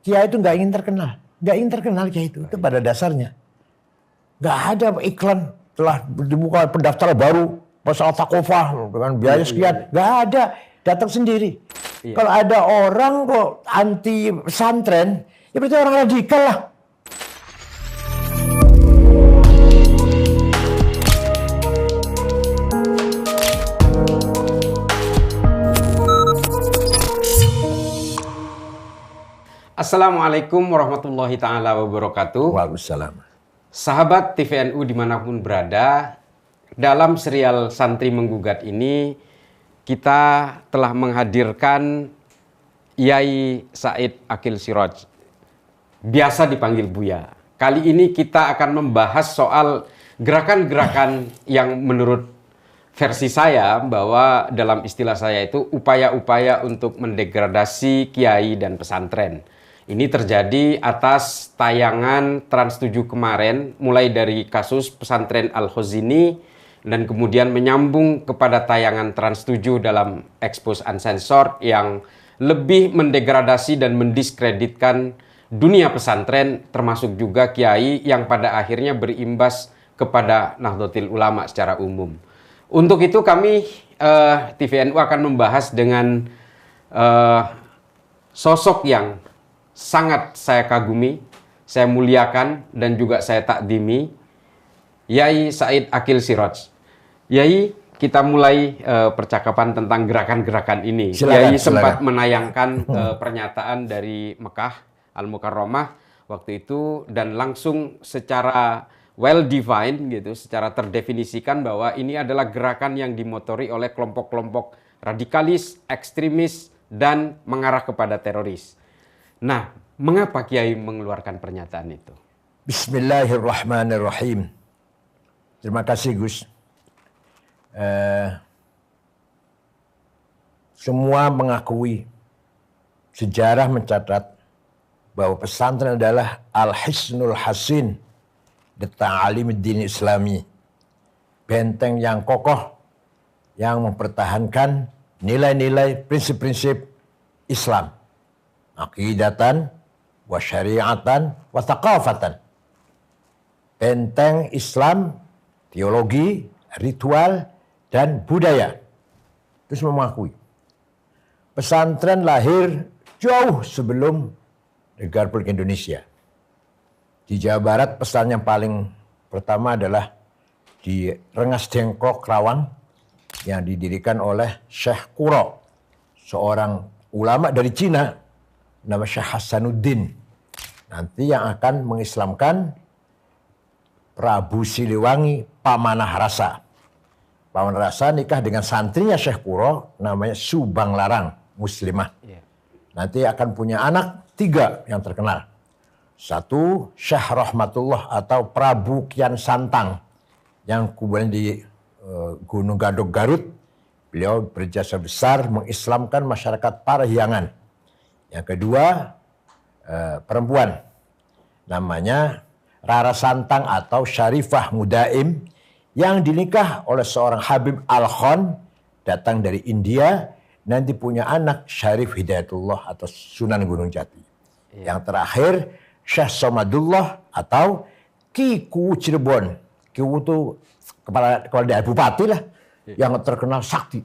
Kiai itu nggak ingin terkenal. Nggak ingin terkenal Kiai itu pada dasarnya. Nggak ada iklan telah dibuka pendaftaran baru pesawat Takofah dengan biaya sekian. Nggak ada, datang sendiri. Kalau ada orang kok anti pesantren, ya berarti orang radikal lah. Assalamualaikum warahmatullahi ta'ala wabarakatuh. Waalaikumsalam. Sahabat TVNU dimanapun berada, dalam serial Santri Menggugat ini kita telah menghadirkan Yai Said Aqil Siraj, biasa dipanggil Buya. Kali ini kita akan membahas soal gerakan-gerakan yang menurut versi saya, bahwa dalam istilah saya itu upaya-upaya untuk mendegradasi kiai dan pesantren. Ini terjadi atas tayangan Trans 7 kemarin, mulai dari kasus pesantren Al-Khazini dan kemudian menyambung kepada tayangan Trans 7 dalam Expose Uncensored yang lebih mendegradasi dan mendiskreditkan dunia pesantren, termasuk juga kiai yang pada akhirnya berimbas kepada Nahdlatul Ulama secara umum. Untuk itu kami TVNU akan membahas dengan sosok yang sangat saya kagumi, saya muliakan, dan juga saya takdimi, Yai Said Aqil Siraj. Yai, kita mulai percakapan tentang gerakan-gerakan ini. Silakan, Yai sempat silakan menayangkan pernyataan dari Mekah Al-Mukarramah waktu itu, dan langsung secara well defined gitu, secara terdefinisikan bahwa ini adalah gerakan yang dimotori oleh kelompok-kelompok radikalis, ekstremis, dan mengarah kepada teroris. Nah, mengapa Kiai mengeluarkan pernyataan itu? Bismillahirrahmanirrahim. Terima kasih Gus. Semua mengakui, sejarah mencatat bahwa pesantren adalah al-hisnul hasin di ta'alim din Islami, benteng yang kokoh yang mempertahankan nilai-nilai prinsip-prinsip Islam, aqidatan wa syariatan wa thaqafatan. Benteng Islam, teologi, ritual, dan budaya. Terus mengakui pesantren lahir jauh sebelum negara Republik Indonesia. Di Jawa Barat pesantren yang paling pertama adalah di Rengas Dengklok, Kerawang, yang didirikan oleh Syekh Quro, seorang ulama dari Cina, nama Syekh Hasanuddin. Nanti yang akan mengislamkan Prabu Siliwangi Pamanah Rasa. Pamanah Rasa nikah dengan santrinya Syekh Quro, namanya Subang Larang, muslimah. Nanti akan punya anak 3 yang terkenal. 1, Syekh Rahmatullah atau Prabu Kian Santang, yang kemudian di Gunung Gadog Garut. Beliau berjasa besar mengislamkan masyarakat Parahyangan. Yang kedua, perempuan, namanya Rara Santang atau Syarifah Mudaim, yang dinikah oleh seorang Habib Al-Khan, datang dari India, nanti punya anak Syarif Hidayatullah atau Sunan Gunung Jati. Yang terakhir, Syekh Somadullah atau Ki Kuwu Cirebon. Kiwu itu kepala daerah bupati lah, yang terkenal sakti.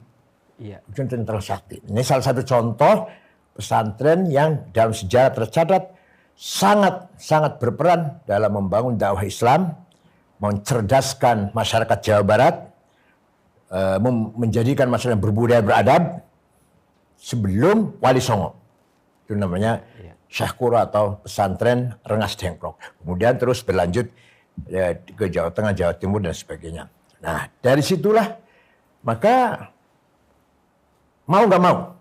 Terkenal sakti. Ini salah satu contoh pesantren yang dalam sejarah tercatat sangat berperan dalam membangun dakwah Islam, mencerdaskan masyarakat Jawa Barat, menjadikan masyarakat berbudaya beradab sebelum Wali Songo. Itu namanya Syekh Quro atau pesantren Rengas Dengklok. Kemudian terus berlanjut ke Jawa Tengah, Jawa Timur, dan sebagainya. Nah, dari situlah maka mau nggak mau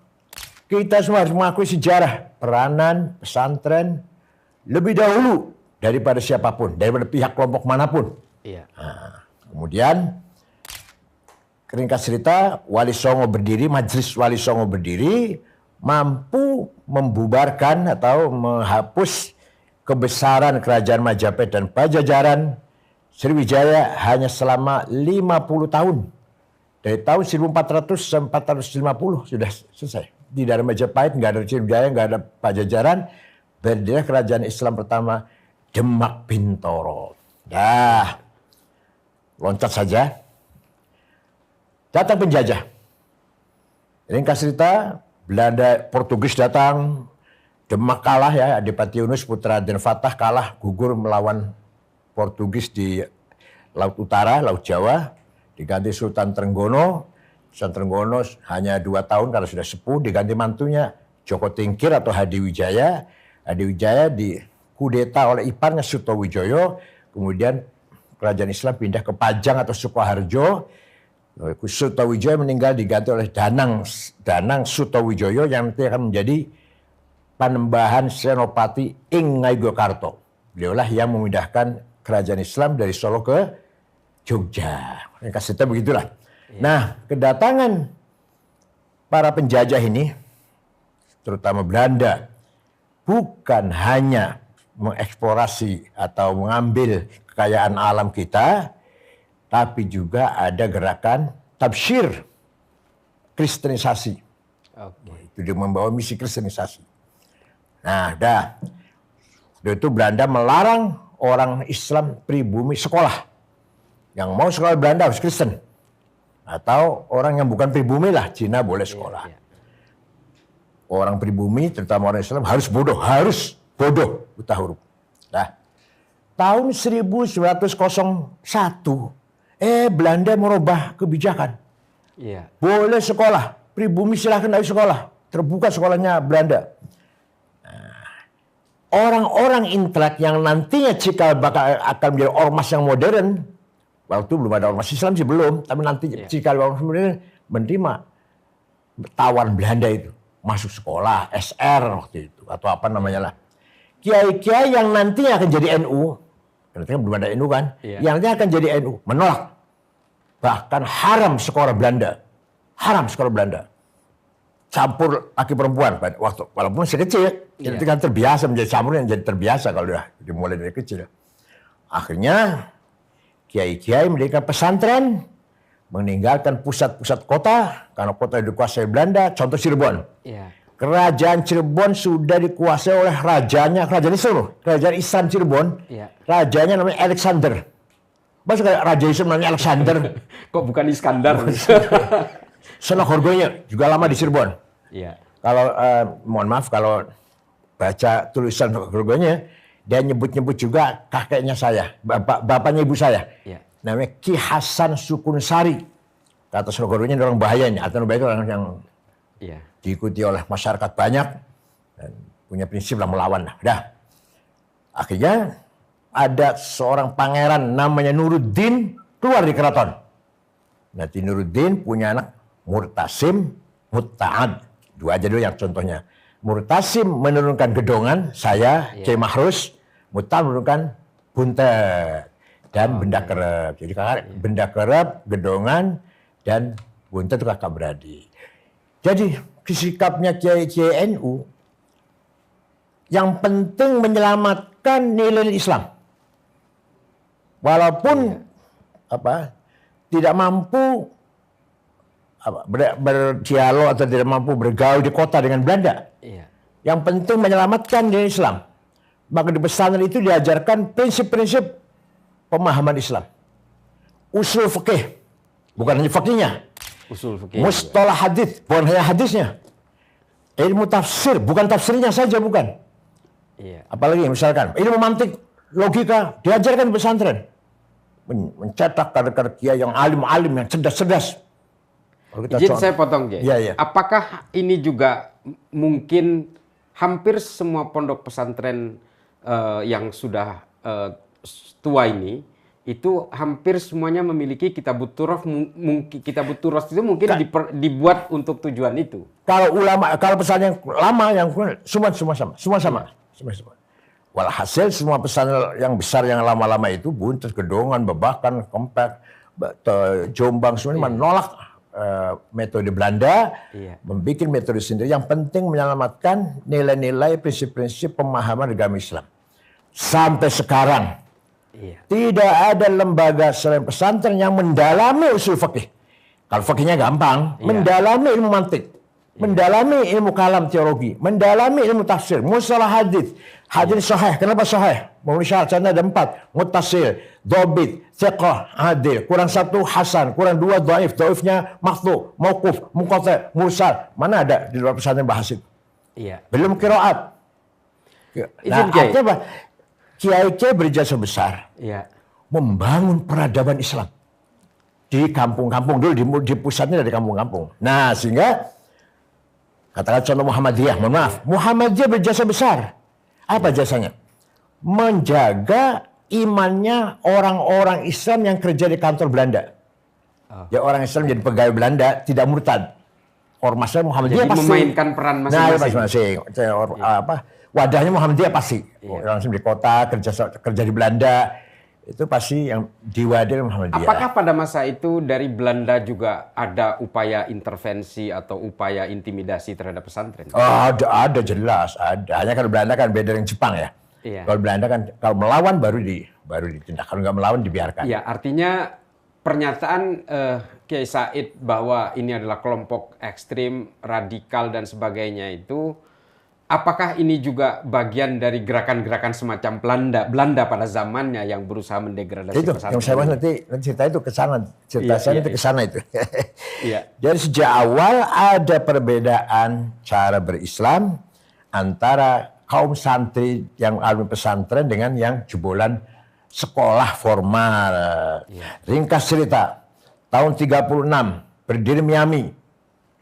kita semua harus mengakui sejarah peranan pesantren lebih dahulu daripada siapapun, daripada pihak kelompok manapun. Nah, kemudian ringkas cerita, Wali Songo berdiri, Majelis Wali Songo berdiri, mampu membubarkan atau menghapus kebesaran kerajaan Majapahit dan Pajajaran Sriwijaya hanya selama 50 tahun. Dari tahun 1400 sampai 450 sudah selesai. Di daerah Majapahit nggak ada Sriwijaya, nggak ada Pajajaran, berdiri kerajaan Islam pertama Demak Bintoro. Dah, loncat saja. Datang penjajah. Ringkas cerita, Belanda, Portugis datang, Demak kalah ya, Adipati Yunus putra Raden Fatah kalah, gugur melawan Portugis di Laut Utara, Laut Jawa, diganti Sultan Trenggono. Sultan Trenggono hanya 2 tahun karena sudah sepuh, diganti mantunya Joko Tingkir atau Hadi Wijaya. Hadi Wijaya dikudeta oleh iparnya Sutowijoyo, kemudian kerajaan Islam pindah ke Pajang atau Sukoharjo. Sutowijoyo meninggal diganti oleh Danang Sutowijoyo yang nanti akan menjadi Panembahan Senopati ing Ngayogyakarta. Beliaulah yang memindahkan kerajaan Islam dari Solo ke Jogja. Kasihnya begitulah. Nah, kedatangan para penjajah ini, terutama Belanda, bukan hanya mengeksplorasi atau mengambil kekayaan alam kita, tapi juga ada gerakan tabsyir, kristenisasi. Itu dia membawa misi kristenisasi. Nah, itu Belanda melarang orang Islam pribumi sekolah. Yang mau sekolah Belanda harus Kristen. Atau orang yang bukan pribumi lah, Cina boleh sekolah. Orang pribumi, terutama orang Islam, harus bodoh buta huruf. Nah, tahun 1901, Belanda merubah kebijakan. Boleh sekolah, pribumi silahkan dari sekolah. Terbuka sekolahnya Belanda. Orang-orang intelek yang nantinya cikal bakal akan menjadi ormas yang modern, waktu belum ada ormas Islam sih belum, tapi nanti cikal ormas modern menerima tawar Belanda itu. Masuk sekolah, SR waktu itu, atau apa namanya lah. Kiai-kiai yang nantinya akan jadi NU, nanti kan belum ada NU kan, yang nantinya akan jadi NU, menolak. Bahkan haram sekolah Belanda. Campur laki perempuan, walaupun masih kecil. Itu kan terbiasa menjadi campur yang jadi terbiasa kalau udah dimulai dari kecil. Akhirnya, kiai-kiai mendirikan pesantren, meninggalkan pusat-pusat kota, karena kota dikuasai Belanda, contoh Cirebon. Kerajaan Cirebon sudah dikuasai oleh rajanya, kerajaan Islam Cirebon, rajanya namanya Alexander. Masa raja Islam namanya Alexander? Kok bukan Iskandar? Senogorgonya juga lama di Cirebon. Kalau, mohon maaf kalau baca tulisan Senogorgonya, dia nyebut-nyebut juga kakeknya saya, bapaknya ibu saya. Namanya Ki Hasan Sukunsari. Kata Senogorgonya orang bahaya ini. Atau bahaya itu orang yang diikuti oleh masyarakat banyak. Dan punya prinsip lah melawan. Akhirnya ada seorang pangeran namanya Nuruddin keluar di keraton. Nanti Nuruddin punya anak Murtasim, Mutta'ad. 2 aja dulu yang contohnya. Murtasim menurunkan Gedongan, saya, Kiai Mahrus. Mutta'ad menurunkan Buntet dan Benda Kerep. Jadi Benda Kerep, Gedongan, dan Buntet itu kakak beradik. Jadi sikapnya Kiai NU yang penting menyelamatkan nilai Islam. Walaupun tidak mampu berdialog atau tidak mampu bergaul di kota dengan Belanda. Yang penting menyelamatkan nilai Islam. Maka di pesantren itu diajarkan prinsip-prinsip pemahaman Islam. Usul fikih, bukan hanya fikihnya. Usul fikih. Mustalah hadis, bukan hanya hadisnya. Ilmu tafsir, bukan tafsirnya saja, bukan. Apalagi misalkan ilmu mantik, logika, diajarkan di pesantren. Mencetak kader-kader kiai yang alim-alim, yang cerdas-cerdas. Izin saya potong, Kiai. Apakah ini juga mungkin hampir semua pondok pesantren yang sudah tua ini, itu hampir semuanya memiliki kitabut turoth. Kitabut turoth itu mungkin dibuat untuk tujuan itu. Kalau pesantren yang lama, yang semua sama. Walhasil semua pesantren yang besar yang lama-lama itu, Buntet, Gedongan, Babakan, Kempek, Jombang, semuanya menolak metode Belanda, membuat metode sendiri. Yang penting menyelamatkan nilai-nilai, prinsip-prinsip pemahaman agama Islam. Sampai sekarang tidak ada lembaga selain pesantren yang mendalami usul fikih. Kalau fikihnya gampang, mendalami ilmu mantik, mendalami ilmu kalam teologi, mendalami ilmu tafsir, mustalah hadis, Hadis sahih. Kenapa sahih? Memenuhi syaratnya ada 4. Muttasil, dobit, thiqah, adil. Kurang 1 hasan, kurang 2 dhaif. Dhaifnya maqtu, mauquf, munqati, mursal. Mana ada di luar pesantren bahas itu? Iya. Belum qiraat. Izin, Nah, Kiai. artinya apa? Kiai-kiai berjasa besar Iya. membangun peradaban Islam di kampung-kampung dulu, di pusatnya dari kampung-kampung. Nah, sehingga katakan contoh Muhammadiyah, mohon maaf, Muhammadiyah berjasa besar. Apa jasanya? Menjaga imannya orang-orang Islam yang kerja di kantor Belanda. Ya, orang Islam jadi pegawai Belanda tidak murtad. Ormasnya Muhammadiyah Jadi pasti memainkan peran Nah, masing-masing. masing-masing. Wadahnya Muhammadiyah pasti. Orang Islam di kota kerja di Belanda itu pasti yang diwadahi Muhammadiyah. Apakah pada masa itu dari Belanda juga ada upaya intervensi atau upaya intimidasi terhadap pesantren? Oh, ada jelas, ada. Hanya kalau Belanda kan beda dengan Jepang ya. Iya. Kalau Belanda kan kalau melawan baru ditindak. Kalau nggak melawan dibiarkan. Ya, artinya pernyataan Kiai Said bahwa ini adalah kelompok ekstrim, radikal dan sebagainya itu, apakah ini juga bagian dari gerakan-gerakan semacam Belanda pada zamannya yang berusaha mendegradasi Itu pesantren? yang saya bahas nanti cerita itu ke sana. Cerita Iya, saya iya, itu ke sana itu. Iya. Jadi sejak awal ada perbedaan cara berislam antara kaum santri yang alumni pesantren dengan yang jebolan sekolah formal. Ringkas cerita, tahun 36 berdiri Miami,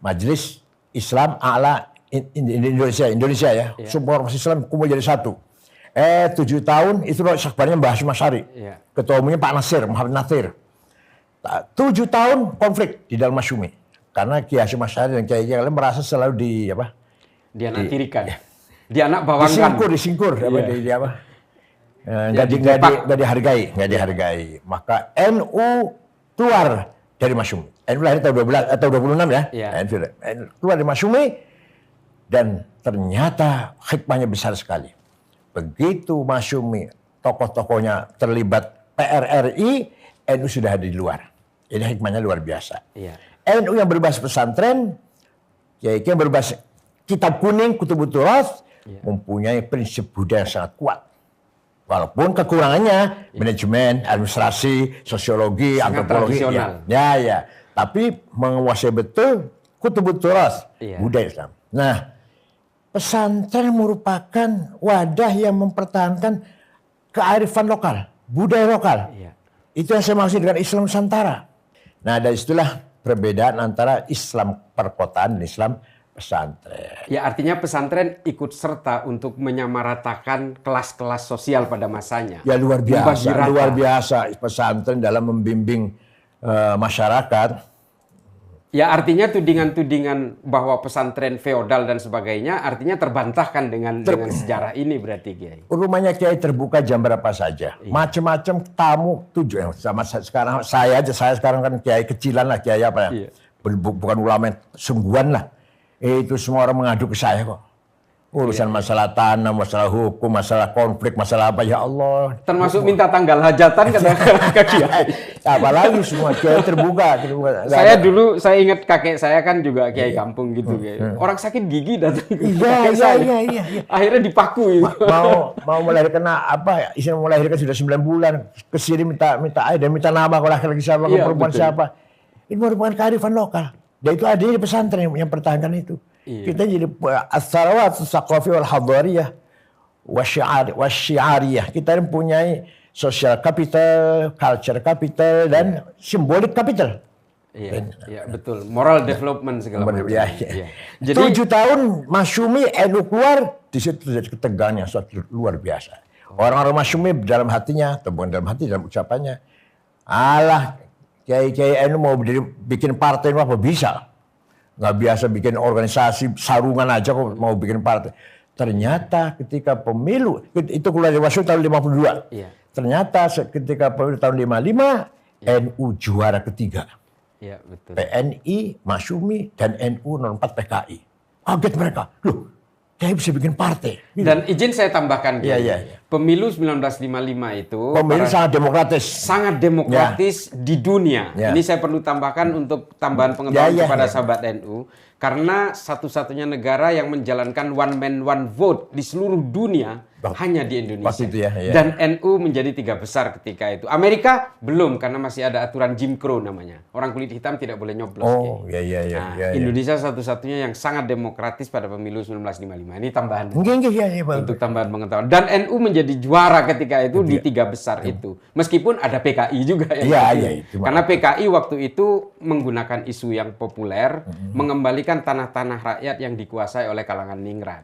Majelis Islam A'la Indonesia ya. Semua ormas Islam kumpul jadi satu. 7 tahun itu sekbarnya Mbah Hasyim Asy'ari. Ketua umumnya Pak Nasir, Muhammad Nasir. 7 tahun konflik di dalam Masyumi. Karena Kiai Hasyim Asy'ari dan Kiai lain merasa selalu Dianaktirikan. Dianak bawangkan. disingkur nggak dihargai. Maka NU keluar dari Masyumi. NU lahir tahun 12 atau 26 ya. NU keluar dari Masyumi dan ternyata hikmahnya besar sekali. Begitu Masyumi tokoh-tokohnya terlibat PRRI, NU sudah ada di luar. Ini hikmahnya luar biasa. NU yang berbasis pesantren, Kiai yang berbasis kitab kuning, Kutubut Turas, mempunyai prinsip budaya yang sangat kuat. Walaupun kekurangannya manajemen, administrasi, sosiologi, sangat antropologi, tradisional. ya. Tapi menguasai betul Kutubut Turas, budaya Islam. Nah, pesantren merupakan wadah yang mempertahankan kearifan lokal, budaya lokal. Itu yang saya maksud dengan Islam Nusantara. Nah, dari situlah perbedaan antara Islam perkotaan dan Islam pesantren. Ya, artinya pesantren ikut serta untuk menyamaratakan kelas-kelas sosial pada masanya. Ya, luar biasa pesantren dalam membimbing masyarakat. Ya, artinya tudingan-tudingan bahwa pesantren feodal dan sebagainya artinya terbantahkan dengan sejarah ini berarti, Kiai. Rumahnya Kiai terbuka jam berapa saja. Macam-macam tamu sama saya sekarang kan Kiai kecilan lah, Kiai apa ya. Bukan ulama sungguhan lah. Itu semua orang mengadu ke saya kok. Urusan masalah tanah, masalah hukum, masalah konflik, masalah apa, ya Allah. Termasuk minta tanggal hajatan ke Kiai. Apalagi semua Kiai terbuka. Saya ingat kakek saya kan juga Kiai kampung gitu. Orang sakit gigi datang ke kakek saya. Iya. Akhirnya dipaku. Mau melahirkan apa? Istri mau melahirkan sudah 9 bulan. Kesini minta air dan minta nama kalau laki-laki siapa, kalau perempuan siapa. Ini merupakan kearifan lokal. Dan itu adanya di pesantren yang pertahankan itu. Kita jadi as-sarawat as-saqafi wal hadariyah wasyiariyah. Kita mempunyai social capital, culture capital, dan symbolic capital. Iya, betul. Moral development segala macam. Jadi 7 tahun Masyumi NU keluar, di situ terjadi ketegangan yang suatu luar biasa. Orang-orang Masyumi dalam hatinya, atau bukan dalam hati, dalam ucapannya, alah, Kiai NU mau bikin partai apa bisa? Nggak biasa bikin organisasi sarungan aja kok mau bikin partai. Ternyata ketika pemilu itu keluar dari Masyumi tahun 52. Ternyata ketika pemilu tahun 55 NU juara ketiga. Betul. PNI, Masyumi dan NU 04 PKI. Kaget mereka. Loh, Kiai bisa bikin partai. Gitu. Dan izin saya tambahkan, pemilu 1955 itu pemilu sangat demokratis. Sangat demokratis di dunia. Ini saya perlu tambahkan untuk tambahan pengetahuan kepada sahabat NU. Karena satu-satunya negara yang menjalankan one man one vote di seluruh dunia hanya di Indonesia. Waktu itu ya. Dan NU menjadi 3 besar ketika itu. Amerika belum, karena masih ada aturan Jim Crow namanya. Orang kulit hitam tidak boleh nyoblos. Oh, iya. Indonesia satu-satunya yang sangat demokratis pada pemilu 1955. Ini tambahan. Iya, untuk tambahan pengetahuan. Dan NU menjadi juara ketika itu di 3 besar itu. Meskipun ada PKI juga. Itu. Karena PKI waktu itu menggunakan isu yang populer, mengembalikan tanah-tanah rakyat yang dikuasai oleh kalangan ningrat.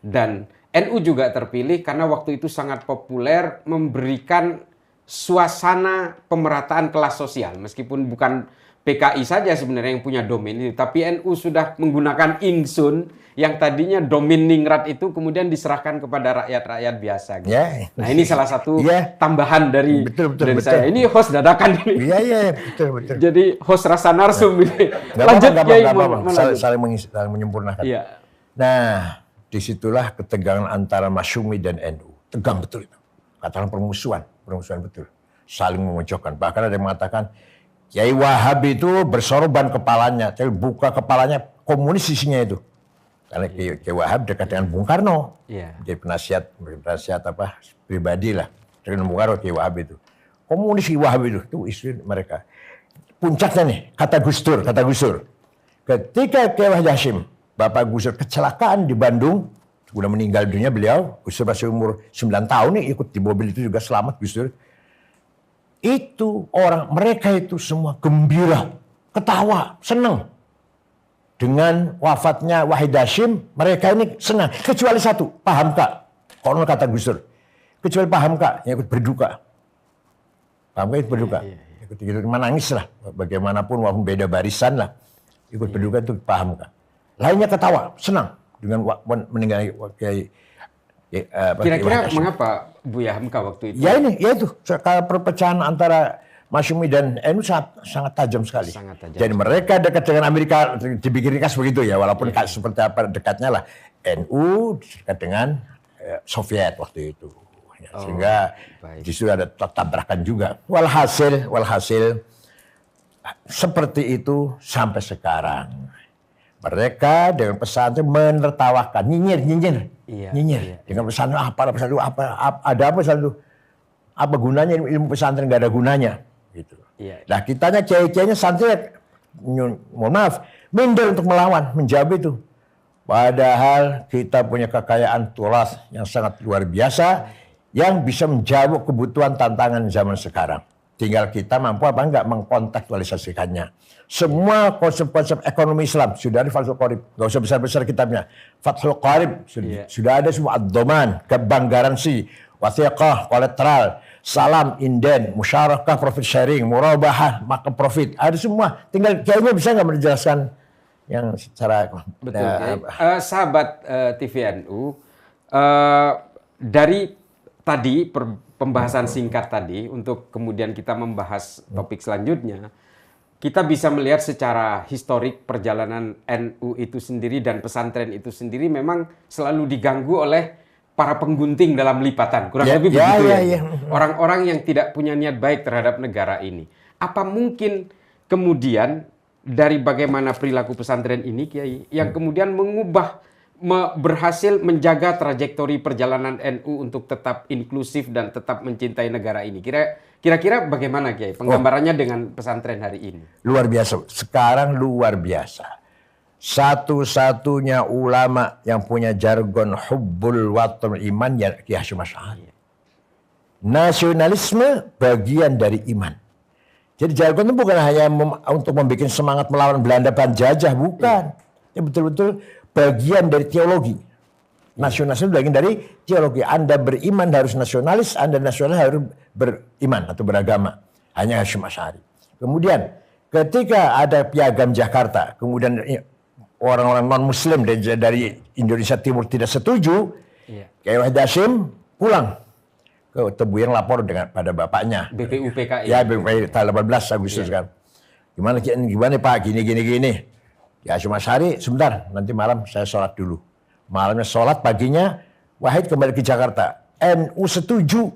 Dan NU juga terpilih karena waktu itu sangat populer memberikan suasana pemerataan kelas sosial. Meskipun bukan PKI saja sebenarnya yang punya domain itu, tapi NU sudah menggunakan insun yang tadinya domain ningrat itu kemudian diserahkan kepada rakyat-rakyat biasa. Gitu. Nah ini salah satu tambahan dari saya. Ini host dadakan ini. Iya, betul. Jadi host rasa narsum ini. Lanjut Kiai, saling menyempurnakan. Iya. Nah, disitulah ketegangan antara Masyumi dan NU. Tegang betul itu. Katakan permusuhan betul. Saling memojokkan. Bahkan ada yang mengatakan, Kiai Wahab itu bersorban kepalanya. Jadi buka kepalanya komunis isinya itu. Karena Kiai Wahab dekat dengan Bung Karno. Jadi penasihat pribadi lah. Dengan Bung Karno Kiai Wahab itu. Komunis Kiai Wahab itu isu mereka. Puncaknya nih, kata Gus Dur. Ketika Kiai Wahid Hasyim, Bapak Gus Dur kecelakaan di Bandung, sudah meninggal dunia beliau, Gus Dur masih umur 9 tahun nih, ikut di mobil itu juga selamat Gus Dur. Itu mereka itu semua gembira, ketawa, senang. Dengan wafatnya Wahid Hasyim, mereka ini senang. Kecuali satu, Pak Hamka. Konon kata Gus Dur. Kecuali Pak Hamka yang ikut berduka. Pak Hamka ikut berduka. Ikut menangis lah. Bagaimanapun walaupun beda barisan lah. Ikut berduka itu Pak Hamka. Lainnya ketawa, senang dengan meninggalnya Kiai. Kira-kira mengapa Buya Hamka waktu itu? Ya itu. Perpecahan antara Masyumi dan NU sangat tajam sekali. Jadi mereka dekat dengan Amerika, dibikin ringkas begitu ya, walaupun seperti apa dekatnya lah. NU dekat dengan Soviet waktu itu. Sehingga justru ada tabrakan juga. Walhasil seperti itu sampai sekarang. Mereka dengan pesantren menertawakan, nyinyir. Dengan pesantren apa pesantren itu? Apa gunanya ilmu pesantren, nggak ada gunanya, gitu. Nah kitanya kiai-kiainya santri, mohon maaf, minder untuk melawan, menjawab itu. Padahal kita punya kekayaan turas yang sangat luar biasa, yang bisa menjawab kebutuhan tantangan zaman sekarang. Tinggal kita mampu apa enggak mengkontekstualisasikannya. Semua konsep-konsep ekonomi Islam sudah ada Fathul Qorib. Enggak usah besar-besar kitabnya. Fathul Qorib sudah ada semua ad-dhaman, bank garansi, wathiqah, kolateral, salam, inden, musyarakah, profit sharing, murabahah, maka profit. Ada semua. Tinggal kayaknya bisa enggak menjelaskan yang secara betul. Sahabat TVNU, dari tadi pembahasan singkat tadi untuk kemudian kita membahas topik selanjutnya, kita bisa melihat secara historik perjalanan NU itu sendiri dan pesantren itu sendiri memang selalu diganggu oleh para penggunting dalam lipatan. Kurang lebih begitu ya. Orang-orang yang tidak punya niat baik terhadap negara ini. Apa mungkin kemudian dari bagaimana perilaku pesantren ini, Kiai, yang kemudian berhasil menjaga trajektori perjalanan NU untuk tetap inklusif dan tetap mencintai negara ini. Kira-kira bagaimana, Kiai, penggambarannya dengan pesantren hari ini? Luar biasa. Sekarang luar biasa. Satu-satunya ulama yang punya jargon hubbul watan iman ya Kiai Hasyim Asy'ari. Nasionalisme bagian dari iman. Jadi jargon itu bukan hanya untuk membuat semangat melawan Belanda penjajah, bukan. Ya betul-betul bagian dari teologi. Nasionalisme bagian dari teologi. Anda beriman harus nasionalis, Anda nasionalis harus beriman atau beragama. Hanya Hasyim Asy'ari. Kemudian ketika ada Piagam Jakarta, kemudian orang-orang non-Muslim dari Indonesia Timur tidak setuju, Kiai Wahid Hasyim pulang ke Tebuyang lapor pada bapaknya. BPUPKI. Ya, BPUPKI tanggal 18 Agustus kan. Gimana Pak, gini. Ya Hasyim Asy'ari, sebentar, nanti malam saya sholat dulu. Malamnya sholat, paginya Wahid kembali ke Jakarta. NU setuju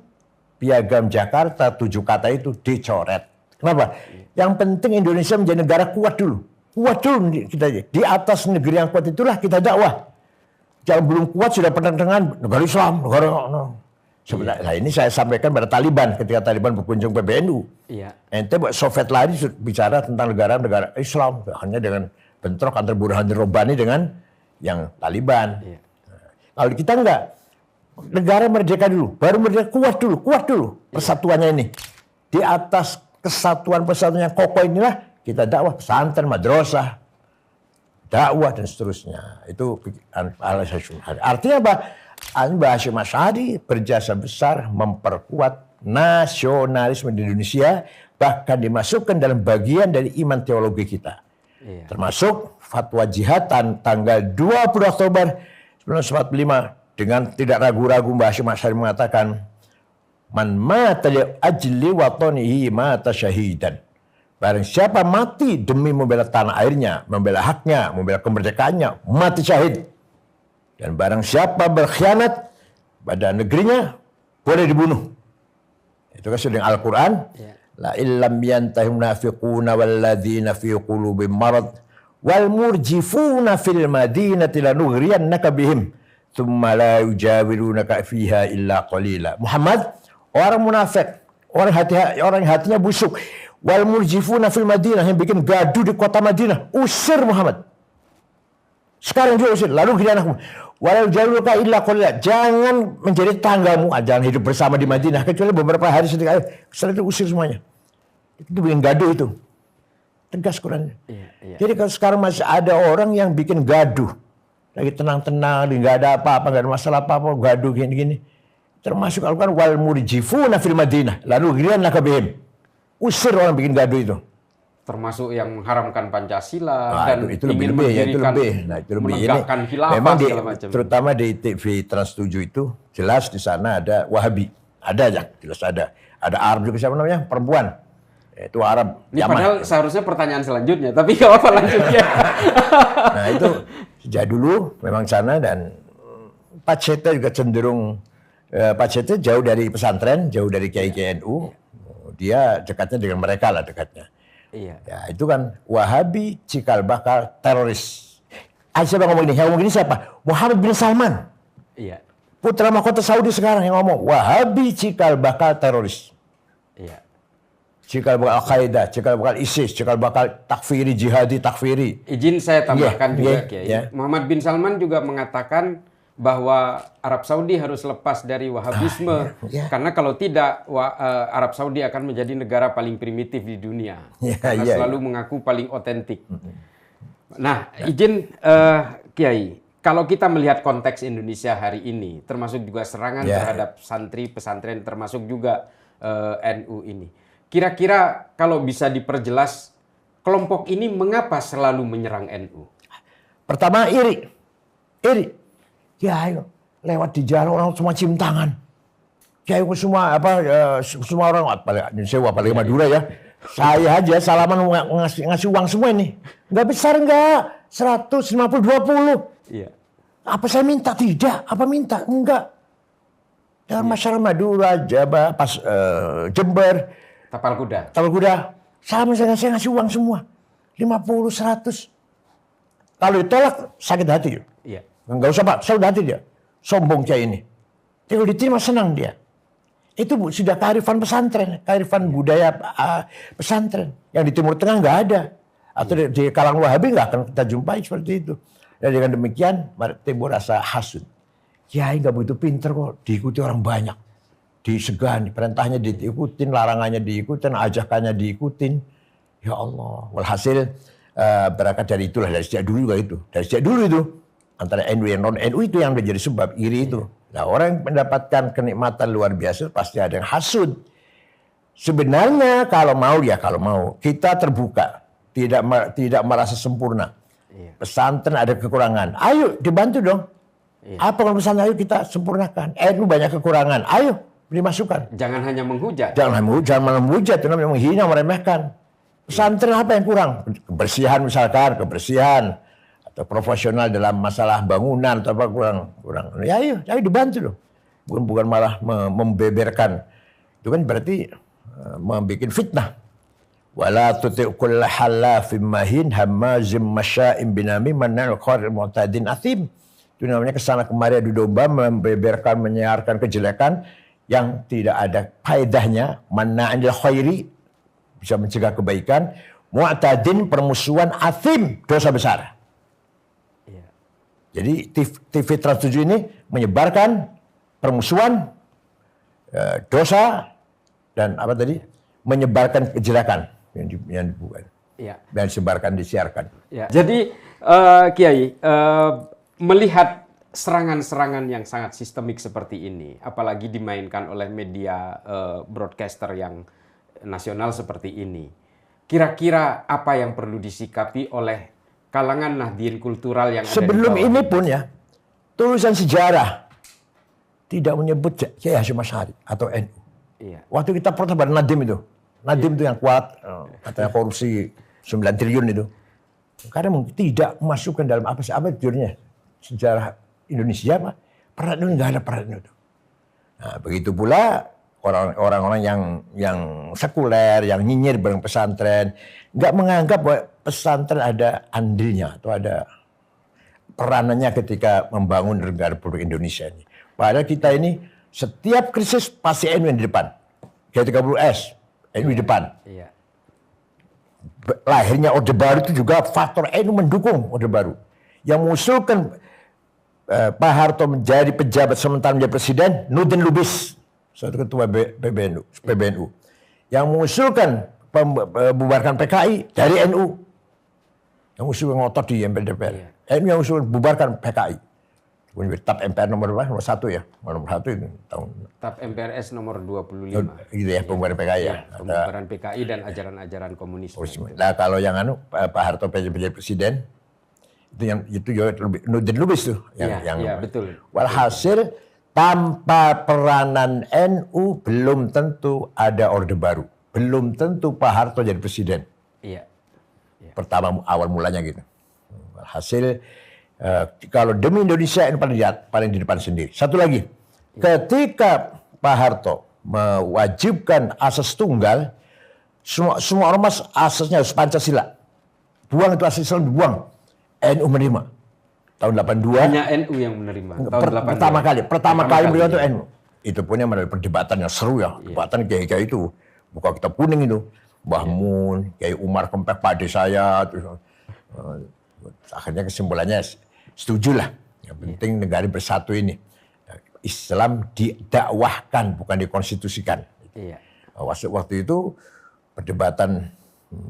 Piagam Jakarta 7 kata itu dicoret. Kenapa? Yang penting Indonesia menjadi negara kuat dulu. Kuat dulu kita. Di atas negeri yang kuat itulah kita dakwah. Yang belum kuat sudah pertentangan negara Islam, negara. Sebenarnya, nah ini saya sampaikan pada Taliban ketika Taliban berkunjung PBNU. Iya. Ente Soviet lain bicara tentang negara-negara Islam hanya dengan bentrok antara Burhanuddin Rabbani dengan yang Taliban. Iya. Kalau kita enggak, negara merdeka dulu, baru merdeka kuat dulu persatuannya ini. Di atas kesatuan yang kokoh inilah kita dakwah pesantren, madrasah, dakwah dan seterusnya. Itu artinya apa? Mbah Hasyim Asy'ari berjasa besar memperkuat nasionalisme di Indonesia, bahkan dimasukkan dalam bagian dari iman teologi kita. Iya. Termasuk fatwa jihad tanggal 20 Oktober 1945 dengan tidak ragu-ragu Mbah Hasyim Asy'ari mengatakan, "Man mata li ajli watanihi mata syahidan." Barang siapa mati demi membela tanah airnya, membela haknya, membela kemerdekaannya, mati syahid. Dan barang siapa berkhianat pada negerinya, boleh dibunuh. Itu kan sudah Al-Quran. Ya. La illam yantahi munafiquna walladzina fi qulubihim marad wal murjifuna fil madinati lanughriyannaka bihim thumma la yujawirunaka fiha illa qalila. Muhammad, orang munafik, orang yang hatinya busuk, wal murjifuna fil Madinah, yang bikin gaduh di kota Madinah, usir Muhammad. Sekarang juga usir. Lalu giliran aku, walau jaluka illa qalila, jangan menjadi tanggamu, jangan hidup bersama di Madinah kecuali beberapa hari setelah itu usir semuanya. Itu bikin gaduh itu. Tegas Qurannya. Iya. Jadi kalau sekarang masih ada orang yang bikin gaduh, lagi tenang-tenang, nggak ada apa-apa, nggak ada masalah apa-apa, gaduh gini-gini. Termasuk Al-Quran, wal murjifuna fil Madinah, lalu giliran nakabihim. Usir orang bikin gaduh itu. Termasuk yang mengharamkan Pancasila dan itu lebih, itu lebih. Nah, itu lebih. Menegakkan khilafah memang segala macam. Terutama di TV Trans 7 itu jelas di sana ada Wahabi. Ada aja, jelas ada. Ada Arab juga, siapa namanya? Perempuan. Itu Arab. Ini Yaman. padahal seharusnya pertanyaan selanjutnya, tapi nggak apa lanjutnya. Nah itu sejak dulu memang sana, dan Pak Cete juga cenderung, Pak Cete jauh dari pesantren, jauh dari Kiai NU. Dia dekatnya dengan mereka lah dekatnya. Iya. Ya, itu kan Wahabi cikal bakal teroris. Siapa yang ngomong ini? Yang ngomong ini siapa? Muhammad bin Salman. Iya. Putra mahkota Saudi sekarang yang ngomong. Wahabi cikal bakal teroris. Iya. Cikal bakal Al-Qaeda, cikal bakal ISIS, cikal bakal takfiri, jihadi, takfiri. Izin saya tambahkan juga, yeah, Kiai. yeah. Muhammad bin Salman juga mengatakan bahwa Arab Saudi harus lepas dari Wahabisme, karena kalau tidak Arab Saudi akan menjadi negara paling primitif di dunia, karena selalu mengaku paling otentik. Nah, izin Kiai, kalau kita melihat konteks Indonesia hari ini, termasuk juga serangan terhadap santri pesantren, termasuk juga NU ini, kira-kira kalau bisa diperjelas, kelompok ini mengapa selalu menyerang NU? Pertama iri. Kiai lewat di jalan orang semua cium tangan. Kiai semua semua orang apalagi Madura ya. Saya aja salaman ngasih uang semua ini. Enggak besar enggak. 150 20. Iya. Apa saya minta? Tidak. Apa minta? Enggak. Dalam masyarakat Madura, Jawa, Jember, Tapal kuda. Salaman saya ngasih uang semua. 50 100. Kalau ditolak sakit hati. Iya. Enggak usah Pak, saya udah hati dia. Sombong Kiai ini. Kalau diterima senang dia. Itu sudah kearifan pesantren, kearifan budaya pesantren. Yang di Timur Tengah nggak ada. Atau di kalangan Wahabi nggak akan kita jumpai seperti itu. Dan dengan demikian, timbul rasa hasud. Kiai nggak begitu pinter kok, diikuti orang banyak. Disegani, perintahnya diikutin, larangannya diikutin, ajakannya diikutin. Ya Allah, walhasil berangkat dari itulah, dari sejak dulu juga itu. Dari sejak dulu itu. Antara NU dan non-NU itu yang menjadi sebab iri itu. Nah, orang yang mendapatkan kenikmatan luar biasa pasti ada yang hasud. Sebenarnya kalau mau kita terbuka, tidak merasa sempurna. Pesantren ada kekurangan, ayo dibantu dong. Apa kalau pesantren, ayo kita sempurnakan. NU banyak kekurangan, ayo dimasukkan. Jangan hanya menghujat. Jangan menghujat, itu namanya menghina, meremehkan. Pesantren apa yang kurang? Kebersihan misalkan, atau profesional dalam masalah bangunan atau apa kurang. Ya ayo dibantu loh. Bukan malah membeberkan. Itu kan berarti membuat fitnah. Wala tuti' kulla halafim mahin hammazim masya'im binami mannan qaril mu'tadin athim. Itu namanya kesana kemari adu domba, membeberkan, menyiarkan kejelekan yang tidak ada faedahnya. Manna'il khairi, bisa mencegah kebaikan. Mu'tadin, permusuhan, athim, dosa besar. Iya. Jadi TV Trans 7 ini menyebarkan permusuhan, dosa, dan apa tadi? Menyebarkan kejelekan yang dibuat. Iya. Dan disebarkan, disiarkan. Ya. Jadi Kiai, melihat serangan-serangan yang sangat sistemik seperti ini, apalagi dimainkan oleh media broadcaster yang nasional seperti ini, kira-kira apa yang perlu disikapi oleh kalangan Nahdien kultural yang ada sebelum di bawah ini pun ya, tulisan sejarah tidak menyebut Kiai Hasyim Asy'ari atau NU. Iya. Waktu kita protes pada Nadim itu yang kuat, katanya korupsi 9 triliun itu. Karena tidak masukkan dalam apa judulnya sejarah Indonesia, apa peran itu nggak ada peran itu. Nah, begitu pula orang-orang yang sekuler, yang nyinyir bareng pesantren, nggak menganggap bahwa pesantren ada andilnya atau ada peranannya ketika membangun negara Republik Indonesia ini. Padahal kita ini setiap krisis pasti NU yang di depan. G30S, NU di depan. Iya. Lahirnya Orde Baru itu juga faktor NU mendukung Orde Baru. Yang mengusulkan Pak Harto menjadi pejabat sementara menjadi presiden, Nurdin Lubis, suatu ketua PBNU. Yang mengusulkan membubarkan PKI dari NU. Yang usulkan ngotot di MPR. Iya. NU yang usulkan bubarkan PKI. TAP MPR nomor 1 ya. Nomor 1 itu tahun. TAP MPRS nomor 25. Gitu ya, pembubaran PKI ya. Pembubaran PKI dan ajaran-ajaran komunisme. Nah, kalau yang Pak Harto menjadi presiden, itu juga Nurdin Lubis tuh yang betul. Walhasil tanpa peranan NU belum tentu ada Orde Baru, belum tentu Pak Harto jadi presiden. Iya. Pertama awal mulanya gitu. Walhasil kalau demi Indonesia ini paling di depan sendiri. Satu lagi, ketika Pak Harto mewajibkan asas tunggal, semua ormas asasnya harus Pancasila. Buang itu asas Islam, dibuang. NU menerima. Tahun 82. Hanya NU yang menerima. Tahun 82. Pertama kali beliau itu NU. Itu pun yang melalui perdebatan yang seru ya. Perdebatan kiai-kiai itu. Buka kitab kuning itu. Mbah Mun, Kiai Umar Kempek, Pade saya. Terus, akhirnya kesimpulannya setuju lah. Yang penting negara bersatu ini. Islam didakwahkan, bukan dikonstitusikan. Iya. Waktu itu perdebatan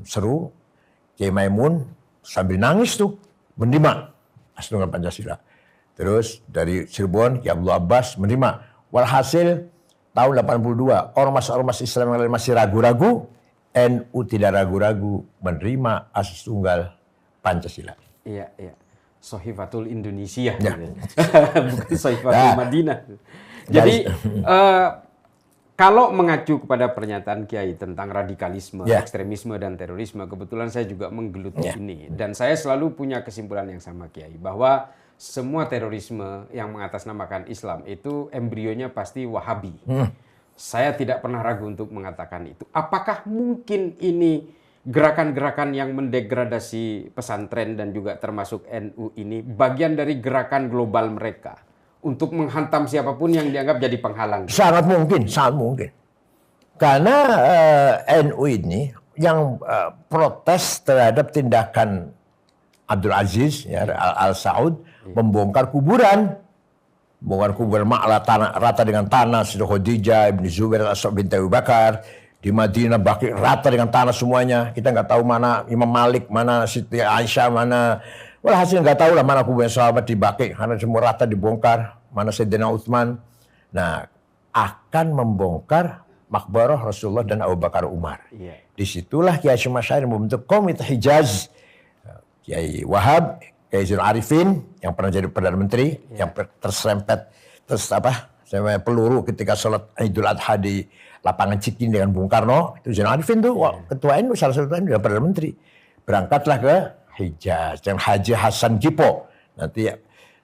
seru. Kiai Maimun sambil nangis tuh menerima asas tunggal Pancasila. Terus dari Cirebon Kiai Abdul Abbas menerima. Walhasil tahun 82 ormas-ormas Islam yang lain masih ragu-ragu, NU tidak ragu-ragu menerima asas tunggal Pancasila. Iya. Sohifatul Indonesia, Ya. bukan Sohifatul Madinah. Jadi kalau mengacu kepada pernyataan Kiai tentang radikalisme, ekstremisme dan terorisme, kebetulan saya juga menggeluti ini dan saya selalu punya kesimpulan yang sama Kiai, bahwa semua terorisme yang mengatasnamakan Islam itu embrionya pasti Wahabi. Saya tidak pernah ragu untuk mengatakan itu. Apakah mungkin ini gerakan-gerakan yang mendegradasi pesantren dan juga termasuk NU ini bagian dari gerakan global mereka untuk menghantam siapapun yang dianggap jadi penghalang? Sangat mungkin. Karena NU ini yang protes terhadap tindakan Abdul Aziz Al Saud membongkar kuburan. Membongkar kuburan rata dengan tanah, Siti Khadijah, Ibnu Zubair, As'ad bin Abu Bakar. Di Madinah Baqi rata dengan tanah semuanya. Kita nggak tahu mana Imam Malik, mana Siti Aisyah, mana. Walhasil nggak tahu lah mana kuburan sahabat di Baqi. Karena semua rata dibongkar. Mana Sayyidina Utsman. Nah, akan membongkar makbarah Rasulullah dan Abu Bakar Umar. Iya. Disitulah Kiai Hasyim Asy'ari membentuk Komite Hijaz. Kiai Wahab, Kiai Zainul Arifin yang pernah jadi Perdana Menteri, yang terserempet peluru ketika sholat Idul Adha di lapangan Cikini dengan Bung Karno. Itu Zainul Arifin tuh ketua NU, salah satu NU, Perdana Menteri. Berangkatlah ke Hijaz dengan Haji Hasan Gipo, nanti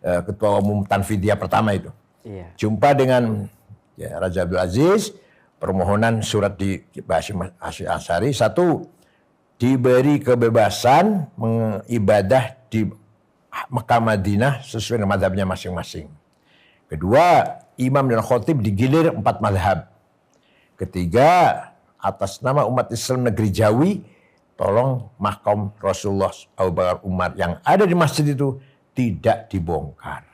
ketua umum Tanfidiyah pertama itu. Iya. Jumpa dengan Raja Abdul Aziz, permohonan surat di Hasyim Asy'ari. Satu, diberi kebebasan mengibadah di Mekah Madinah sesuai dengan madhabnya masing-masing. Kedua, imam dan khotib digilir 4 madhab. Ketiga, atas nama umat Islam negeri Jawi, tolong makam Rasulullah Abu Bakar Umar yang ada di masjid itu tidak dibongkar.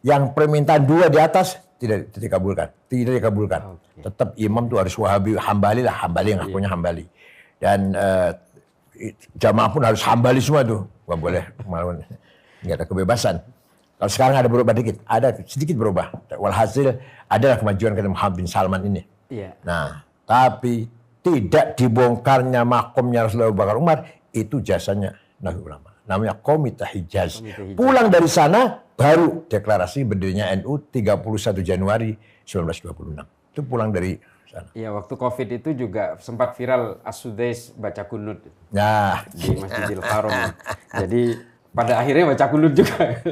Yang permintaan 2 di atas tidak dikabulkan. Tidak dikabulkan. Okay. Tetap imam itu harus Wahabi, Hambali lah. Hambali yang ngakunya Hambali. Dan jamaah pun harus Hambali semua tuh. Nggak boleh malah nggak ada kebebasan. Kalau sekarang ada berubah dikit, ada sedikit berubah. Walhasil adalah kemajuan kata Muhammad bin Salman ini. Yeah. Nah, tapi tidak dibongkarnya makomnya Rasulullah Abu Bakar Umar itu jasanya Nahdlatul Ulama. Namanya Komite Hijaz. Pulang dari sana baru deklarasi berdirinya NU 31 Januari 1926. Itu pulang dari sana. Iya, waktu Covid itu juga sempat viral As-Sudais baca kunut di Masjidil Haram. Jadi pada akhirnya baca kunut juga.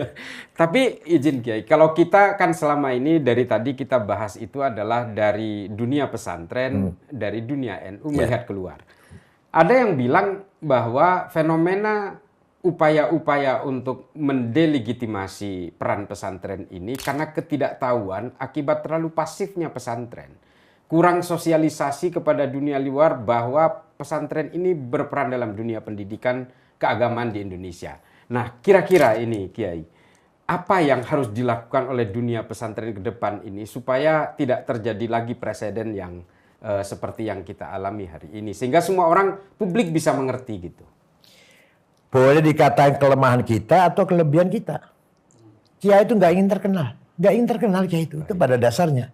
Tapi izin Kiai, kalau kita kan selama ini dari tadi kita bahas itu adalah dari dunia pesantren, dari dunia NU melihat keluar. Ada yang bilang bahwa fenomena upaya-upaya untuk mendelegitimasi peran pesantren ini karena ketidaktahuan akibat terlalu pasifnya pesantren. Kurang sosialisasi kepada dunia luar bahwa pesantren ini berperan dalam dunia pendidikan keagamaan di Indonesia. Nah, kira-kira ini Kiai, apa yang harus dilakukan oleh dunia pesantren ke depan ini supaya tidak terjadi lagi presiden yang seperti yang kita alami hari ini, sehingga semua orang publik bisa mengerti gitu. Boleh dikatakan kelemahan kita atau kelebihan kita. Kiai itu nggak ingin terkenal, Kiai itu pada dasarnya.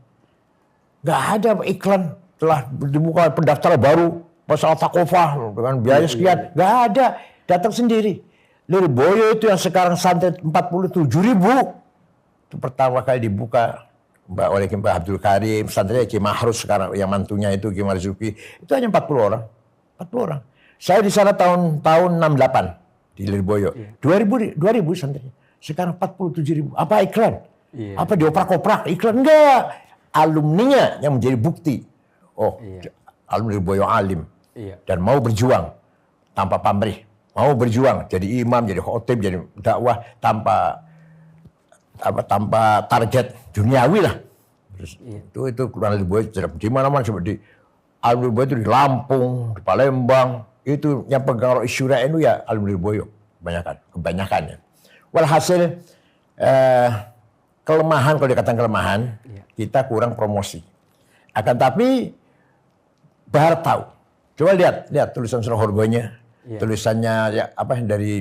Nggak ada iklan telah dibuka pendaftaran baru pasal takofah dengan biaya sekian, nggak ada, datang sendiri. Lirboyo itu yang sekarang santri 47.000 itu pertama kali dibuka oleh Mbak Abdul Karim, santrinya Ki Mahrus sekarang yang mantunya itu Ki Marzuki, itu hanya 40 orang. Saya di sana tahun 68 di Lirboyo. 2000 santrinya. Sekarang 47.000. Apa iklan? Apa dioprak-oprak? Iklan enggak. Alumninya yang menjadi bukti. Alumni Lirboyo alim dan mau berjuang tanpa pamrih. Mau berjuang jadi imam, jadi khotib, jadi dakwah tanpa target duniawi lah. Terus itu kurang lebih di mana-mana seperti alumni Lirboyo itu di Lampung, di Palembang, itu yang pegang isyura NU ya alumni Lirboyo kebanyakan ya. Walhasil kelemahan, kalau dikatakan kelemahan, kita kurang promosi. Akan tapi Bahar tahu. Coba lihat tulisan Surah Horgonya. Tulisannya dari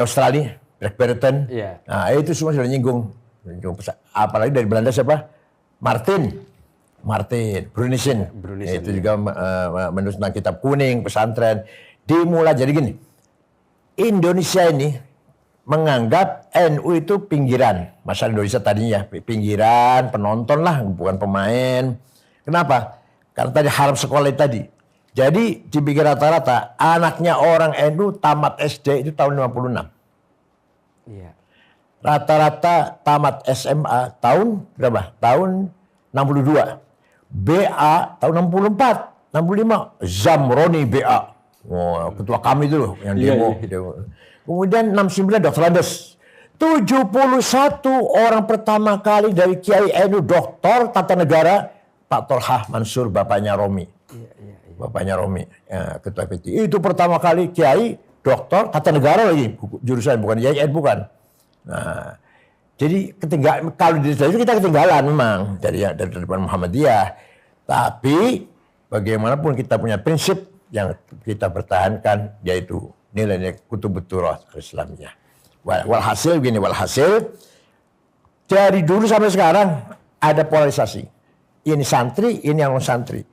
Australia, Blackberry. Nah, itu semua sudah nyinggung. Apalagi dari Belanda siapa? Martin Brunissen. Itu juga menulis tentang kitab kuning, pesantren. Dimulai jadi gini. Indonesia ini menganggap NU itu pinggiran. Masyarakat Indonesia tadinya pinggiran, penonton lah, bukan pemain. Kenapa? Karena tadi harap sekolah tadi. Jadi dipikir rata-rata anaknya orang NU tamat SD itu tahun 56. Rata-rata tamat SMA tahun berapa? Tahun 62. BA tahun 64, 65. Zamroni BA. Ketua kami itu loh yang demo. Kemudian 69 Dr. Andes. 71 orang pertama kali dari Kiai NU Doktor Tata Negara Pak Tolhah Mansur, bapaknya Romi. Bapaknya Romi, ketua PT. Itu pertama kali Kiai Doktor Tata Negara lagi, jurusan bukan IAIN bukan. Nah, jadi kalau di situ kita ketinggalan memang dari depan Muhammadiyah. Tapi bagaimanapun kita punya prinsip yang kita pertahankan, yaitu nilai-nilai Kutubutur Islamiyah. Walhasil dari dulu sampai sekarang ada polarisasi. Ini santri, ini yang non santri.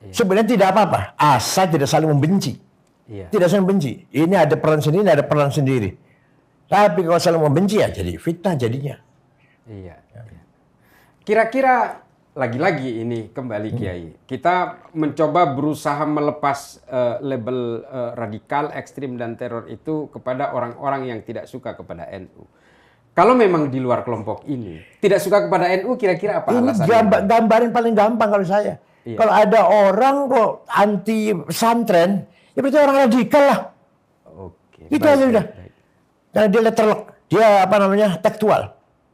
Sebenarnya tidak apa-apa, asal tidak saling membenci. Tidak saling membenci. Ini ada peran sendiri, ada peran sendiri. Tapi kalau saling membenci ya jadi fitnah jadinya. Kira-kira lagi-lagi ini kembali Kiai. Kita mencoba berusaha melepas label radikal, ekstrim dan teror itu kepada orang-orang yang tidak suka kepada NU. Kalau memang di luar kelompok ini tidak suka kepada NU, kira-kira apa alasannya? Gambarin paling gampang kalau saya. Kalau ada orang kok anti pesantren, ya berarti orang radikal lah. Itu aja udah. Karena dia letterlock, dia apa namanya tekstual.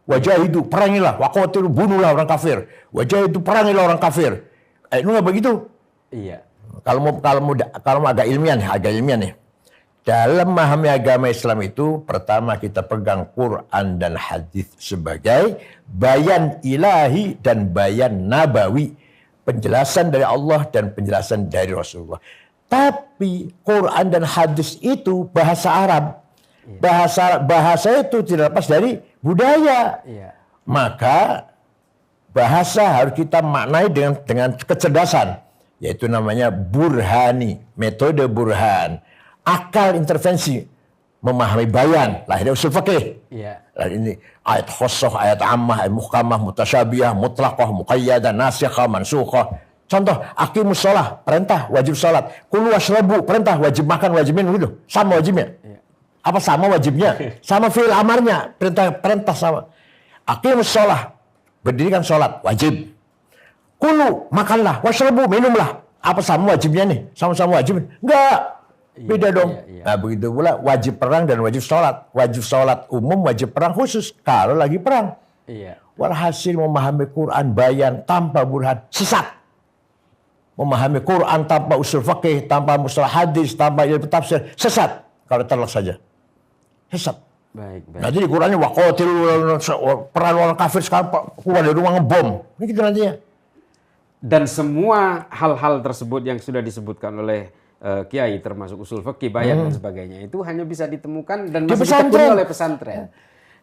Wajah itu perangilah, waqatilu bunuhlah orang kafir. Wajah itu perangilah orang kafir. Itu nggak begitu. Iya. Kalau mau agak ilmiah nih. Dalam memahami agama Islam itu, pertama kita pegang Quran dan hadis sebagai bayan ilahi dan bayan nabawi. Penjelasan dari Allah dan penjelasan dari Rasulullah. Tapi Quran dan hadis itu bahasa Arab. Bahasa itu tidak lepas dari budaya. Iya. Maka bahasa harus kita maknai dengan kecerdasan. Yaitu namanya burhani, metode burhan. Akal intervensi, memahami bayan, lahirnya usul fikih. Iya. Ini ayat khosoh, ayat ammah, ayat muhkamah, mutasyabiyah, mutlaqah, muqayyadah, nasikhah, mansukhah. Contoh, aqimus sholah, perintah, wajib sholat. Kulu washrabu, perintah, wajib makan, wajib minum, gitu. Sama wajibnya. Iya. Apa sama wajibnya? Sama fi'il amarnya, perintah sama. Aqimus sholah, berdirikan sholat, wajib. Kulu, makanlah, washrabu, minumlah. Apa sama wajibnya nih? Sama-sama wajib? Enggak. Beda dong. Iya. Nah begitu pula wajib perang dan wajib sholat. Wajib sholat umum, wajib perang khusus. Kalau lagi perang. Iya. Walhasil memahami Quran bayan tanpa burhan sesat. Memahami Quran tanpa usul fikih, tanpa mustalah hadis, tanpa ilmu tafsir sesat. Kalau terlak saja. Sesat. Baik. Nanti di Qurannya waqatilu perang orang kafir sekarang keluar dari rumah ngebom. Ini gitu nantinya. Dan semua hal-hal tersebut yang sudah disebutkan oleh Kiai, termasuk usul fikih, bayan dan sebagainya, itu hanya bisa ditemukan dan masih ditekuni oleh pesantren.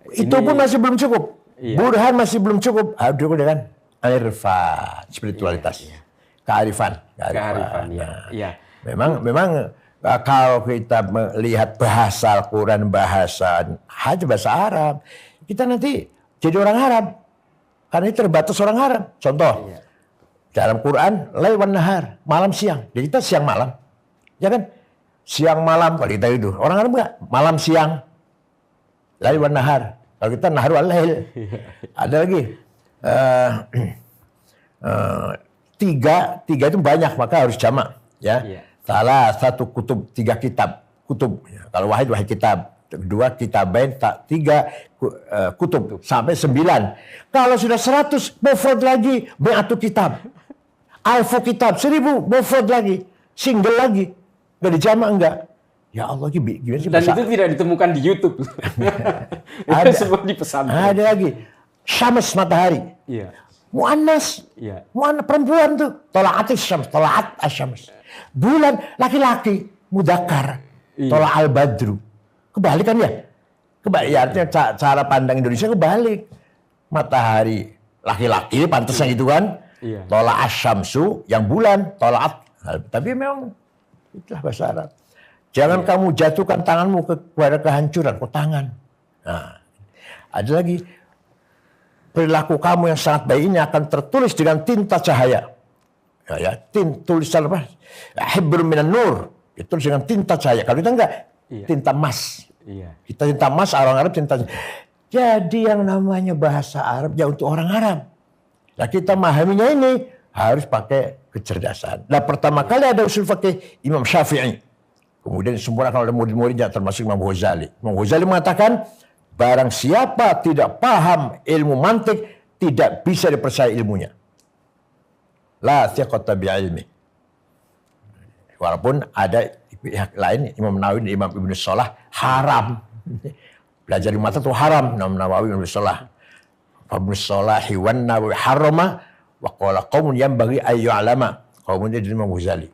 Itu pun masih belum cukup. Iya. Burhan masih belum cukup. Harus diukur dengan irfan, spiritualitas. Iya. Kearifan. Kearifan, ya. Nah, Iya. Memang kalau kita melihat bahasa Al-Quran, bahasa Arab, kita nanti jadi orang Arab. Karena ini terbatas orang Arab. Contoh, dalam Quran, lail wan nahar, malam siang. Jadi kita siang malam. Ya kan? Siang malam, kalau kita itu. Orang Arab enggak? Malam siang. Lail wan nahar. Kalau kita nahar wal lail. Ada lagi. Tiga itu banyak, maka harus jamak. Ya. Salah satu kutub, 3 kitab. Kutub. Kalau wahid kitab. 2 kitabain, 3 kutub. Sampai 9. Kalau sudah 100, mufrad lagi. Mi'atu kitab. Alfu kitab. 1000, mufrad lagi. Single lagi. Nggak dijamak enggak. Ya Allah, gimana sih? Dan itu tidak ditemukan di YouTube. Ada. Semua di pesantren. Ada lagi. Syams, matahari. Iya. Mu'annas. Iya. Mu'annas, perempuan tuh. Tola'atis syams. Tola'at asyams. Bulan, laki-laki. Mudakar. Iya. Tola'al badru. Kebalik kan ya? Ya, artinya cara pandang Indonesia kebalik. Matahari laki-laki, pantasnya gitu kan? Iya. Tola'at syamsu, yang bulan. Tola'at. Tapi memang itulah bahasa Arab. Jangan kamu jatuhkan tanganmu kepada kehancuran. Tangan. Nah, ada lagi. Perilaku kamu yang sangat baik ini akan tertulis dengan tinta cahaya. Tulisan apa? Hibrun minan nur. Ditulis dengan tinta cahaya. Kalau kita enggak, tinta emas. Iya. Kita tinta emas, orang Arab tinta. Jadi yang namanya bahasa Arab ya untuk orang Arab. Nah kita memahaminya ini harus pakai kecerdasan. Nah pertama kali ada usul fikih Imam Syafi'i. Kemudian semua kalau ada murid-muridnya termasuk Imam Ghazali. Imam Ghazali mengatakan barang siapa tidak paham ilmu mantik tidak bisa dipercaya ilmunya. La thiqata bi'ilmi. Walaupun ada pihak lain Imam Nawawi dan Imam Ibnu Shalah haram. Belajar di mata itu haram. Imam Nawawi Ibnu Shalah. Ibnu Shalah wan Nawawi harama wa qala qaumun yanbaghi ay yu'lama. Qaumun dari Imam Ghazali.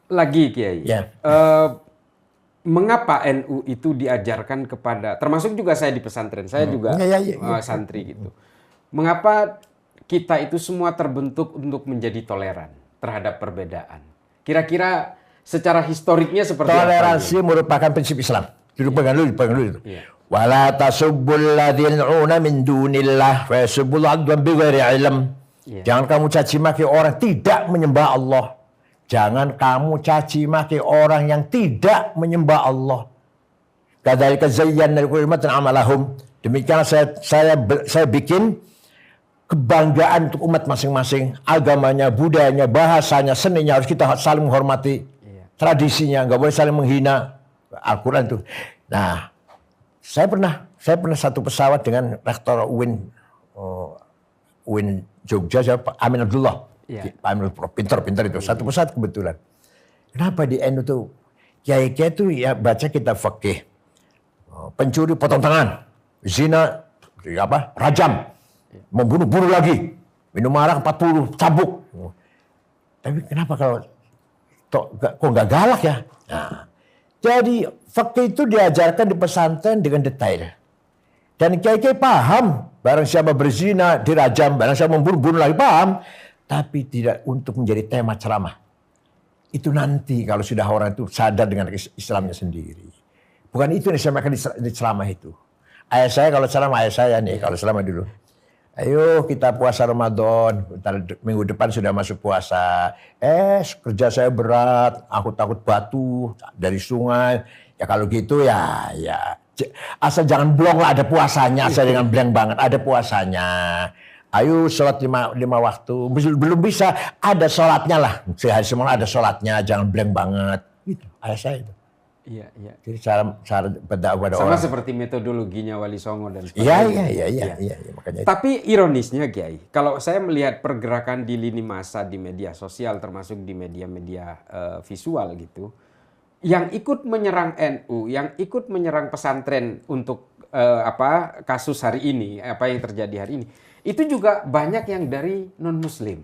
Lagi Kiai. Ya. Mengapa NU itu diajarkan kepada, termasuk juga saya di pesantren, saya juga santri gitu. Mengapa kita itu semua terbentuk untuk menjadi toleran terhadap perbedaan? Kira-kira secara historiknya seperti toleransi apa? merupakan prinsip Islam. Pegang dulu itu. Iya. Wala tasubbul ladzina yad'una min dunillah fa yasubbul adwan bighairi ilm. Jangan kamu caci maki orang tidak menyembah Allah. Jangan kamu caci maki orang yang tidak menyembah Allah. Kadzalika zayyana likulli ummatin amalahum. Demikian saya bikin kebanggaan untuk umat masing-masing, agamanya, budayanya, bahasanya, seninya harus kita saling menghormati. Tradisinya nggak boleh saling menghina. Al-Quran itu. Nah, Saya pernah satu pesawat dengan rektor UIN Jogja, Pak Amin Abdullah. Iya. Pak Amin Abdullah, pintar itu. Satu pesawat kebetulan. Kenapa di NU tuh kiai-kiai itu ya baca kitab fikih, pencuri potong tangan, zina rajam, membunuh lagi, minum arak 40 cambuk. Tapi kenapa kalau kok nggak galak ya? Nah, jadi fikih itu diajarkan di pesantren dengan detail. Dan kiai-kiai paham, barang siapa berzina dirajam, barang siapa membunuh lagi paham, tapi tidak untuk menjadi tema ceramah. Itu nanti kalau sudah orang itu sadar dengan Islamnya sendiri. Bukan itu yang disamakan di ceramah itu. Ayah saya kalau ceramah, ayah saya nih kalau ceramah dulu. Ayo kita puasa Ramadan, minggu depan sudah masuk puasa. Kerja saya berat, aku takut batu dari sungai. Ya kalau gitu ya asal jangan blong lah, ada puasanya. Asal jangan blank banget, ada puasanya. Ayo sholat lima waktu. Belum bisa, ada sholatnya lah. Sehari semalam ada sholatnya, jangan blank banget. Gitu, ayah saya itu. Iya. Jadi cara berdakwah pada Sama orang. seperti metodologinya Wali Songo dan sebagainya. Iya, makanya itu. Tapi ironisnya Kiai, kalau saya melihat pergerakan di lini massa di media sosial, termasuk di media-media visual gitu, yang ikut menyerang NU, yang ikut menyerang pesantren untuk kasus hari ini, apa yang terjadi hari ini, itu juga banyak yang dari non-Muslim.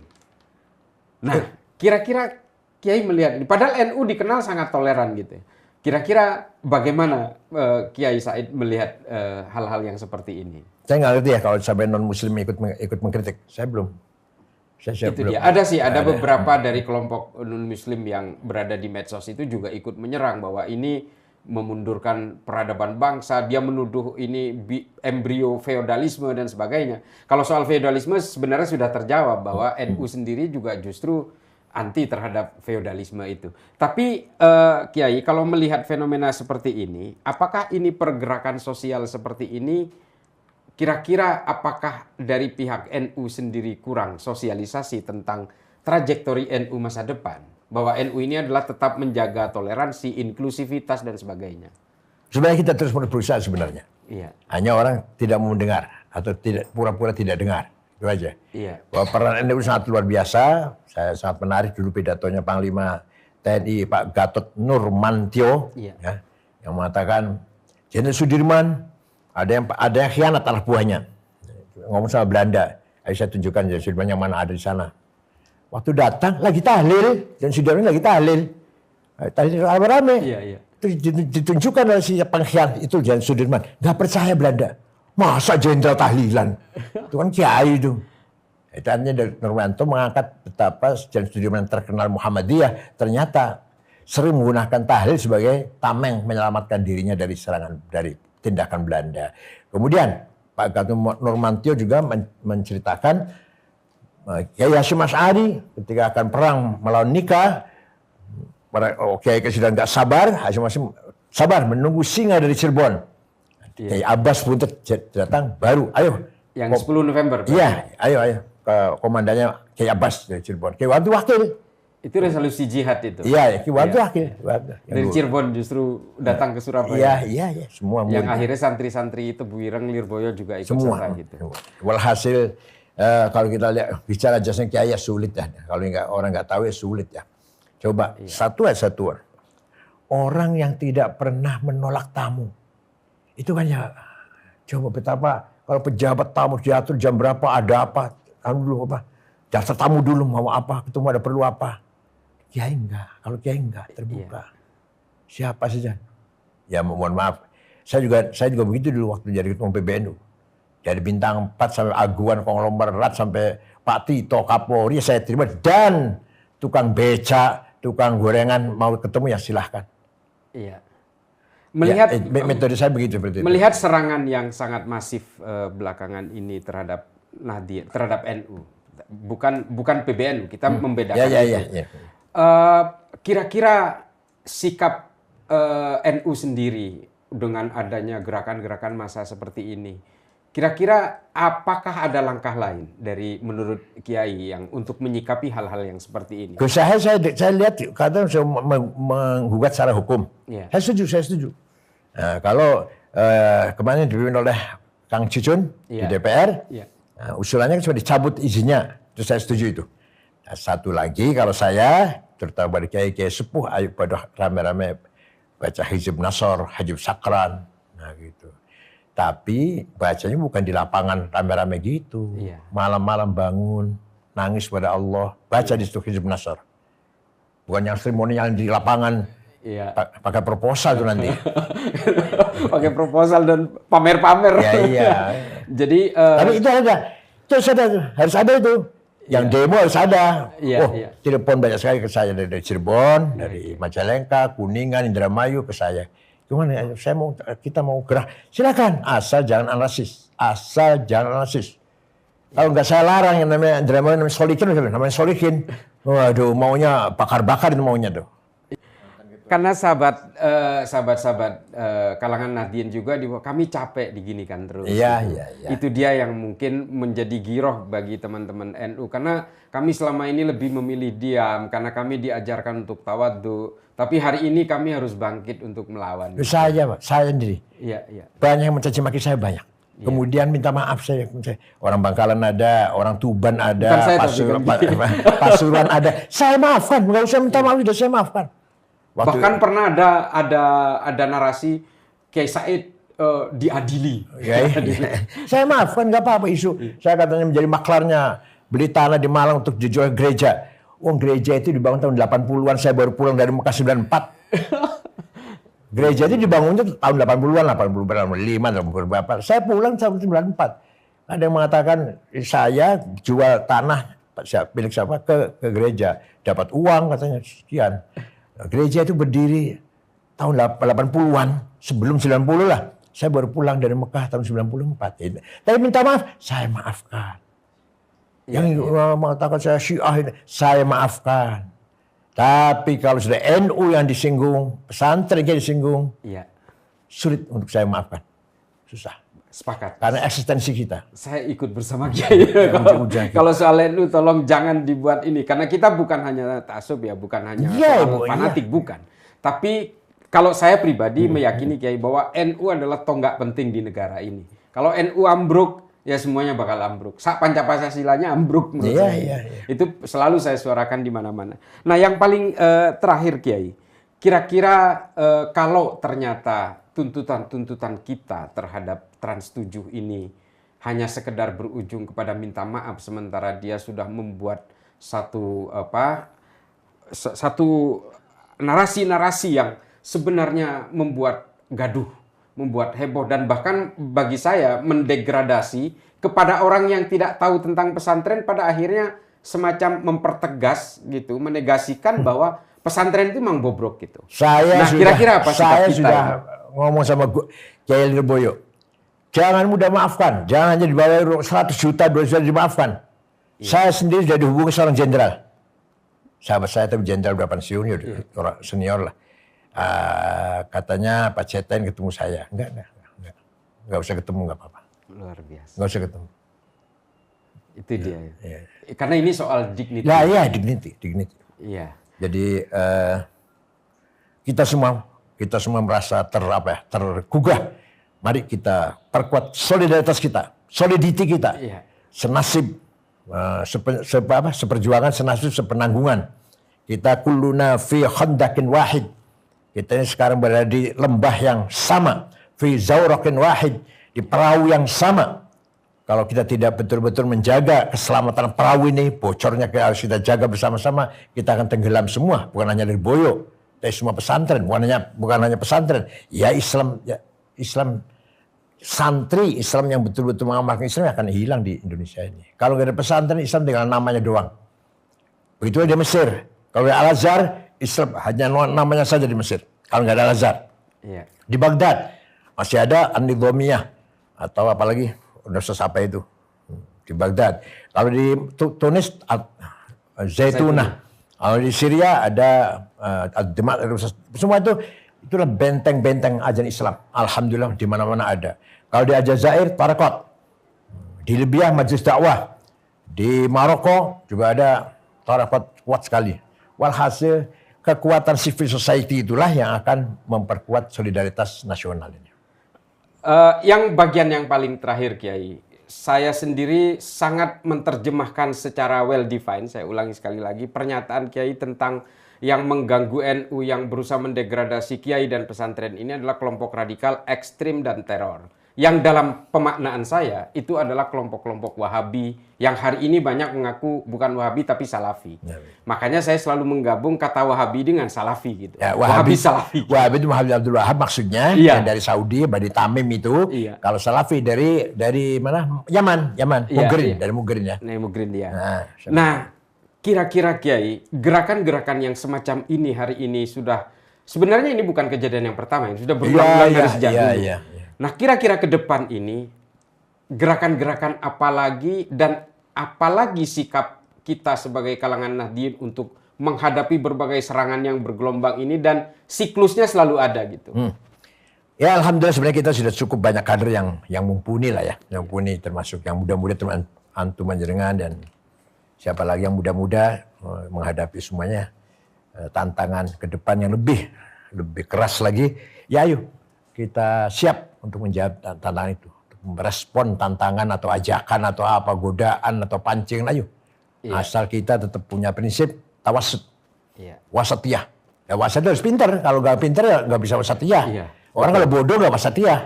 Nah, kira-kira Kiai melihat, padahal NU dikenal sangat toleran gitu. Kira-kira bagaimana Kiai Said melihat hal-hal yang seperti ini? Saya nggak ngerti ya kalau sampai non-Muslim ikut mengkritik. Saya belum. Itu dia. Ada beberapa dari kelompok non-Muslim yang berada di medsos itu juga ikut menyerang bahwa ini memundurkan peradaban bangsa, dia menuduh ini embrio feodalisme dan sebagainya. Kalau soal feodalisme sebenarnya sudah terjawab bahwa NU sendiri juga justru anti terhadap feodalisme itu. Tapi Kiai, kalau melihat fenomena seperti ini, apakah ini pergerakan sosial seperti ini, kira-kira apakah dari pihak NU sendiri kurang sosialisasi tentang trajektori NU masa depan? Bahwa NU ini adalah tetap menjaga toleransi, inklusivitas, dan sebagainya. Sebenarnya kita terus berusaha sebenarnya. Iya. Hanya orang tidak mau mendengar atau tidak pura-pura tidak dengar. Itu aja. Iya. Bahwa peran NU sangat luar biasa. Saya sangat menarik dulu pidatonya Panglima TNI Pak Gatot Nurmantio. Iya. Ya, yang mengatakan, Jenderal Sudirman, ada yang khianat anak buahnya. Ngomong sama Belanda. Ayo saya tunjukkan Jenderal Sudirman yang mana ada di sana. Waktu datang lagi tahlil, dan Sudirman lagi tahlil. Tahlil rame-rame. Iya. Terus ditunjukkan oleh si pengkhianat itu Jenderal Sudirman. Nggak percaya Belanda. Masa jenderal tahlilan? Itu kan kiai itu. Itu artinya dari Nurmanto mengangkat betapa Jenderal Sudirman terkenal Muhammadiyah ternyata sering menggunakan tahlil sebagai tameng menyelamatkan dirinya dari serangan, dari tindakan Belanda. Kemudian Pak Gatot Nurmantio juga menceritakan Kiai Hasyim Asy'ari ketika akan perang melawan Nika, Kiai sudah nggak sabar, Hasyim sabar menunggu singa dari Cirebon. Kiai Abbas pun datang, baru ayo. Yang 10 November. Iya, ayo ke komandannya Kiai Abbas dari Cirebon. Kiai Wantu wakil. Itu resolusi jihad itu. Iya, Kiai Wantu wakil. Dari Cirebon justru datang ke Surabaya. Iya, semua. Yang akhirnya santri-santri itu Bu Ireng, Lirboyo juga ikut serta gitu. Walhasil kalau kita lihat bicara jasanya Kiai ya sulit ya. Kalau orang nggak tahu ya sulit ya. Coba satu. Orang yang tidak pernah menolak tamu. Itu kan ya, coba betapa kalau pejabat tamu diatur jam berapa, ada apa, dulu apa, daftar tamu dulu mau apa, ketemu ada perlu apa. Kiai enggak, kalau Kiai enggak terbuka. Siapa saja. Ya mohon maaf, saya juga begitu dulu waktu jadi ketua PBNU. Dari bintang 4 sampai Aguan Konglomerat sampai Pak Tito Kapolri saya terima, dan tukang beca, tukang gorengan mau ketemu ya silahkan. Iya. Melihat metode saya begitu seperti itu. Melihat serangan yang sangat masif belakangan ini terhadap Nahdien, terhadap NU, bukan PBNU, kita membedakan itu. Kira-kira sikap NU sendiri dengan adanya gerakan-gerakan massa seperti ini, kira-kira apakah ada langkah lain dari menurut Kiai yang untuk menyikapi hal-hal yang seperti ini? Saya lihat kadang saya menggugat secara hukum. Ya. Saya setuju. Nah, kalau kemarin dipimpin oleh Kang Cucun di Iya. DPR. Iya. Nah, usulannya sudah dicabut izinnya, itu saya setuju itu. Nah, satu lagi kalau saya, terutama pada kiai-kiai sepuh, ayo pada rame-rame baca Hizib Nasor, Hizib Sakran, nah gitu. Tapi bacanya bukan di lapangan rame-rame gitu. Iya. Malam-malam bangun, nangis pada Allah, baca di situ Hizib Nasor. Bukan yang seremonial di lapangan, Iya. pakai proposal tuh nanti. Pakai proposal dan pamer-pamer. Ya iya. Jadi Tapi itu ada. Terus ada, harus ada itu. Yang demo harus ada. Iya, oh, iya. telepon banyak sekali ke saya dari Cirebon, dari Majalengka, Kuningan, Indramayu ke saya. Gimana? Kita mau gerah. Silakan, asal jangan analisis. Asal jangan analisis. Kalau nggak saya larang yang namanya Indramayu, namanya Solikin. Waduh, maunya bakar-bakar itu maunya tuh. karena sahabat-sahabat kalangan Nahdien juga kami capek diginikan terus. Iya, gitu. iya, iya. Itu dia yang mungkin menjadi giroh bagi teman-teman NU karena kami selama ini lebih memilih diam karena kami diajarkan untuk tawadhu. Tapi hari ini kami harus bangkit untuk melawan. Saya, Pak, saya sendiri. Iya, iya. Banyak yang mencaci maki saya banyak. Kemudian minta maaf saya. Orang Bangkalan ada, orang Tuban Bukan ada, saya, tapi Pasuruan ada. Saya maafkan, nggak usah minta maaf, sudah saya maafkan. Bahkan pernah ada narasi Kiai Said diadili. Ya, iya. Saya maafkan, nggak apa-apa isu. Saya katanya menjadi maklarnya, beli tanah di Malang untuk dijual gereja. Wong gereja itu dibangun tahun 80-an, saya baru pulang dari Mekah 94. Gereja itu dibangunnya tahun 80-an, 85, 84. Saya pulang tahun 94. Ada yang mengatakan saya jual tanah milik siapa ke gereja, dapat uang katanya sekian. Nah, gereja itu berdiri tahun 80-an, sebelum 90 lah. Saya baru pulang dari Mekah tahun 94. Tapi minta maaf, saya maafkan. Yang mengatakan saya Syiah ini, saya maafkan. Tapi kalau sudah NU yang disinggung, pesantren yang disinggung, Iya. sulit untuk saya maafkan. Susah. Sepakat. Karena eksistensi kita. Saya ikut bersama Kiai. Kalau soal NU tolong jangan dibuat ini karena kita bukan hanya taksub ya, bukan hanya soal fanatik bukan. Tapi kalau saya pribadi meyakini Kiai bahwa NU adalah tonggak penting di negara ini. Kalau NU ambruk ya semuanya bakal ambruk. Sak Pancasila-nya ambruk menurut saya. Iya. Itu selalu saya suarakan di mana-mana. Nah, yang paling terakhir Kiai, kira-kira kalau ternyata tuntutan-tuntutan kita terhadap Trans 7 ini hanya sekedar berujung kepada minta maaf sementara dia sudah membuat satu narasi-narasi yang sebenarnya membuat gaduh, membuat heboh dan bahkan bagi saya mendegradasi kepada orang yang tidak tahu tentang pesantren pada akhirnya semacam mempertegas gitu, menegasikan bahwa pesantren itu memang bobrok gitu. Nah, kira-kira apa sikap saya kita? sudah ngomong sama Kiai Lirboyo. Jangan mudah maafkan. Jangan hanya dibayar 100 juta, 2 juta dimaafkan. Iya. Saya sendiri sudah dihubungi seorang jenderal. Sahabat saya tapi jenderal udah pensiun, ya orang senior lah. Katanya Pak Cetain ketemu saya. Enggak usah ketemu, enggak apa-apa. Luar biasa. Enggak usah ketemu. Itu dia. Ya. Karena ini soal dignity. Ya, iya, dignity. Iya. Jadi kita semua merasa tergugah. Mari kita perkuat solidaritas kita, solidity kita. Iya. Senasib, seperjuangan, senasib, sepenanggungan. Kita kulluna fi khandakin wahid. Kita ini sekarang berada di lembah yang sama, fi zawrakin wahid, di perahu yang sama. Kalau kita tidak betul-betul menjaga keselamatan perahu ini, bocornya harus kita jaga bersama-sama, kita akan tenggelam semua, bukan hanya dari Boyo, tapi semua pesantren, bukan hanya pesantren. Ya Islam santri Islam yang betul-betul mengamalkan Islam akan hilang di Indonesia ini. Kalau nggak ada pesantren, Islam tinggal namanya doang. Begitu di Mesir. Kalau ada Al-Azhar, Islam hanya namanya saja di Mesir. Kalau nggak ada Al-Azhar. Iya. Di Baghdad masih ada An-Nidhamiyah atau apalagi universitas apa itu di Baghdad. Kalau di Tunis Zaitunah. Kalau di Syria ada Ad-Dimat. Semua itulah benteng-benteng ajaran Islam. Alhamdulillah di mana-mana ada. Kalau di Aljazair, Tarekat. Di Libya, Majelis Dakwah. Di Maroko juga ada Tarekat kuat sekali. Walhasil, kekuatan civil society itulah yang akan memperkuat solidaritas nasional ini. Yang bagian yang paling terakhir, Kiai, saya sendiri sangat menerjemahkan secara well defined. Saya ulangi sekali lagi, pernyataan Kiai tentang yang mengganggu NU, yang berusaha mendegradasi Kiai dan pesantren ini adalah kelompok radikal, ekstrim, dan teror. Yang dalam pemaknaan saya itu adalah kelompok-kelompok Wahabi yang hari ini banyak mengaku bukan Wahabi tapi Salafi. Ya. Makanya saya selalu menggabung kata Wahabi dengan Salafi gitu. Ya, Wahabi Salafi. Wahabi itu Muhammad Abdul Wahab maksudnya, yang dari Saudi, dari Tamim itu. Iya. Kalau Salafi dari mana? Yaman, Mugrin, dari Mugrin ya. Mugrin dia. Nah, kira-kira Kiai, gerakan-gerakan yang semacam ini hari ini sudah, sebenarnya ini bukan kejadian yang pertama, yang sudah berulang-ulang dari sejak dulu. Nah, kira-kira ke depan ini, gerakan-gerakan apalagi dan apalagi sikap kita sebagai kalangan Nahdien untuk menghadapi berbagai serangan yang bergelombang ini dan siklusnya selalu ada gitu. Ya, alhamdulillah sebenarnya kita sudah cukup banyak kader yang mumpuni lah ya. Yang mumpuni termasuk yang muda-muda teman antum panjenengan dan siapa lagi yang muda-muda menghadapi semuanya tantangan ke depan yang lebih keras lagi. Ya ayo kita siap untuk menjawab tantangan itu, untuk merespon tantangan atau ajakan atau apa, godaan atau pancingan, ayo. Iya. Asal kita tetap punya prinsip tawasud, wasatiyah. Ya wasatiyah harus pintar, kalau nggak pintar ya nggak bisa wasatiyah. Iya. Orang kalau bodoh nggak wasatiyah.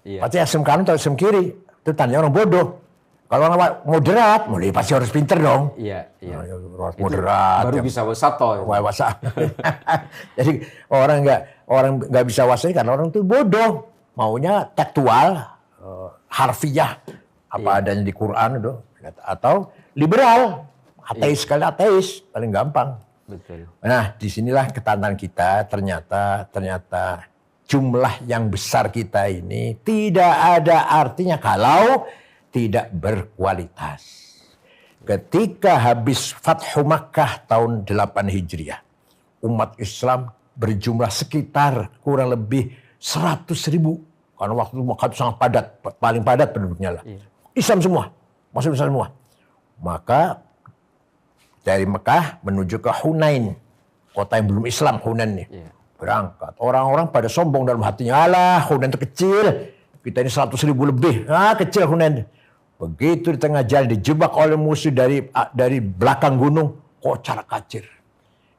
Iya. Pasti asem kanan atau asem kiri, itu tandanya orang bodoh. Kalau orang moderat, pasti harus pintar dong. Iya. Moderat. Baru bisa wasato. Jadi orang nggak bisa wasatiyah karena orang itu bodoh. Maunya tekstual, harfiah, apa adanya di Quran itu, atau liberal, ateis sekali ateis, paling gampang. Betul. Nah, disinilah ketantangan kita. Ternyata jumlah yang besar kita ini tidak ada artinya kalau tidak berkualitas. Ketika habis Fathu Makkah tahun 8 Hijriah, umat Islam berjumlah sekitar kurang lebih 100.000, karena waktu itu Makkah itu sangat padat, paling padat penduduknya lah. Islam semua, masuk Islam semua. Maka dari Mekah menuju ke Hunain, kota yang belum Islam, Hunain nih. Berangkat, orang-orang pada sombong dalam hatinya, alah Hunain itu kecil, kita ini 100.000 lebih, kecil Hunain. Begitu di tengah jalan dijebak oleh musuh dari belakang gunung, kocar kacir.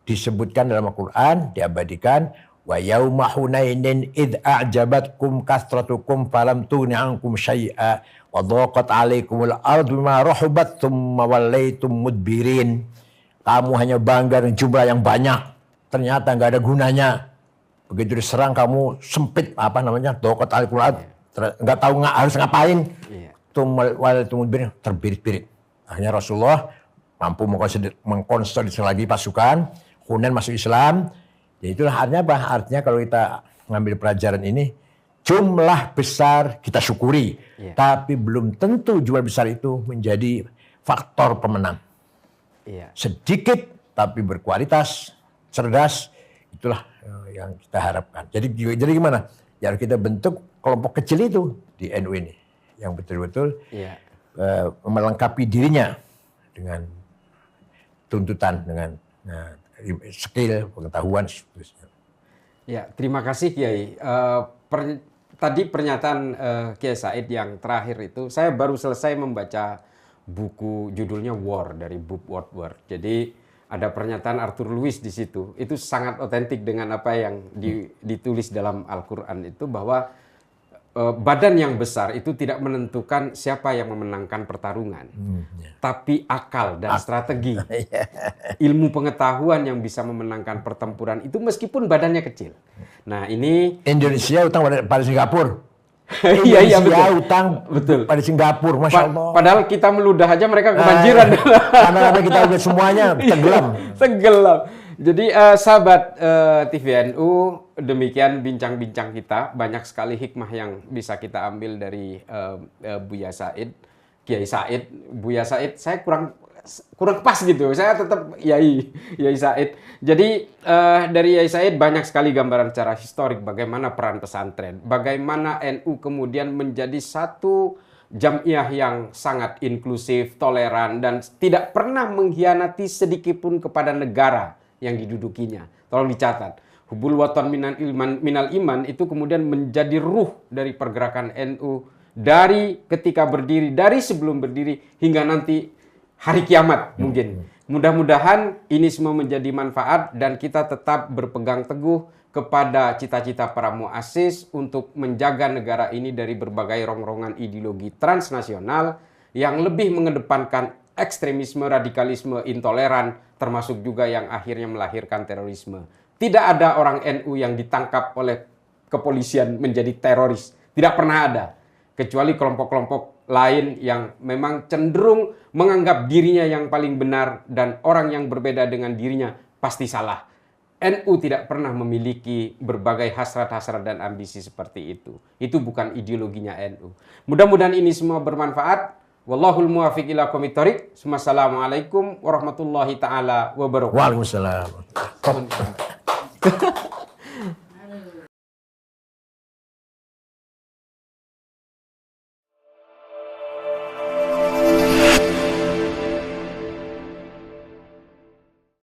Disebutkan dalam Al-Quran, diabadikan, wa yauma hunainin id a'jabatkum kasratukum falam tughni ankum syai'a wa dhaqat 'alaikumul ardu bima rahabat tsumma wallaitum mudbirin. Kamu hanya bangga dengan jumlah yang banyak, ternyata enggak ada gunanya. Begitu diserang kamu sempit dhaqat 'alaikumul ardu, enggak tahu harus ngapain. Tsumma wallaitum mudbirin, terbirit-birit. Akhirnya Rasulullah mampu mengkonsolidasi lagi pasukan, Hunain masuk Islam. Ya itulah artinya apa? Artinya kalau kita ngambil pelajaran ini, jumlah besar kita syukuri. Tapi belum tentu jumlah besar itu menjadi faktor pemenang. Sedikit tapi berkualitas, cerdas, itulah yang kita harapkan. Jadi gimana? Ya kita bentuk kelompok kecil itu di NU ini. Yang betul-betul melengkapi dirinya dengan tuntutan, dengan skill, pengetahuan, seterusnya. Ya, terima kasih Kiai. Tadi pernyataan Kiai Said yang terakhir itu, saya baru selesai membaca buku judulnya War dari Bob Woodward. Jadi ada pernyataan Arthur Lewis di situ. Itu sangat otentik dengan apa yang ditulis dalam Al-Quran itu, bahwa badan yang besar itu tidak menentukan siapa yang memenangkan pertarungan, tapi akal dan strategi, ilmu pengetahuan yang bisa memenangkan pertempuran itu meskipun badannya kecil. Nah ini Indonesia utang pada Singapura. Iya betul. Betul. Pada Singapura, masya Allah. Padahal kita meludah aja mereka kebanjiran. Karena kita udah semuanya tenggelam. Jadi sahabat TVNU, demikian bincang-bincang kita. Banyak sekali hikmah yang bisa kita ambil dari Buya Said, Kiai Said. Buya Said, saya kurang pas gitu. Saya tetap Yai Said. Jadi dari Yai Said banyak sekali gambaran secara historik bagaimana peran pesantren, bagaimana NU kemudian menjadi satu jamiah yang sangat inklusif, toleran, dan tidak pernah mengkhianati sedikitpun kepada negara yang didudukinya. Tolong dicatat. Hubul watan minal iman itu kemudian menjadi ruh dari pergerakan NU dari ketika berdiri, dari sebelum berdiri hingga nanti hari kiamat mungkin. Mudah-mudahan ini semua menjadi manfaat dan kita tetap berpegang teguh kepada cita-cita para muassis untuk menjaga negara ini dari berbagai rongrongan ideologi transnasional yang lebih mengedepankan ekstremisme, radikalisme, intoleran, termasuk juga yang akhirnya melahirkan terorisme. Tidak ada orang NU yang ditangkap oleh kepolisian menjadi teroris. Tidak pernah ada. Kecuali kelompok-kelompok lain yang memang cenderung menganggap dirinya yang paling benar dan orang yang berbeda dengan dirinya pasti salah. NU tidak pernah memiliki berbagai hasrat-hasrat dan ambisi seperti itu. Itu bukan ideologinya NU. Mudah-mudahan ini semua bermanfaat. Wallahul muwaffiq ila aqwamit thoriq. Assalamualaikum warahmatullahi taala wabarakatuh. Waalaikumsalam.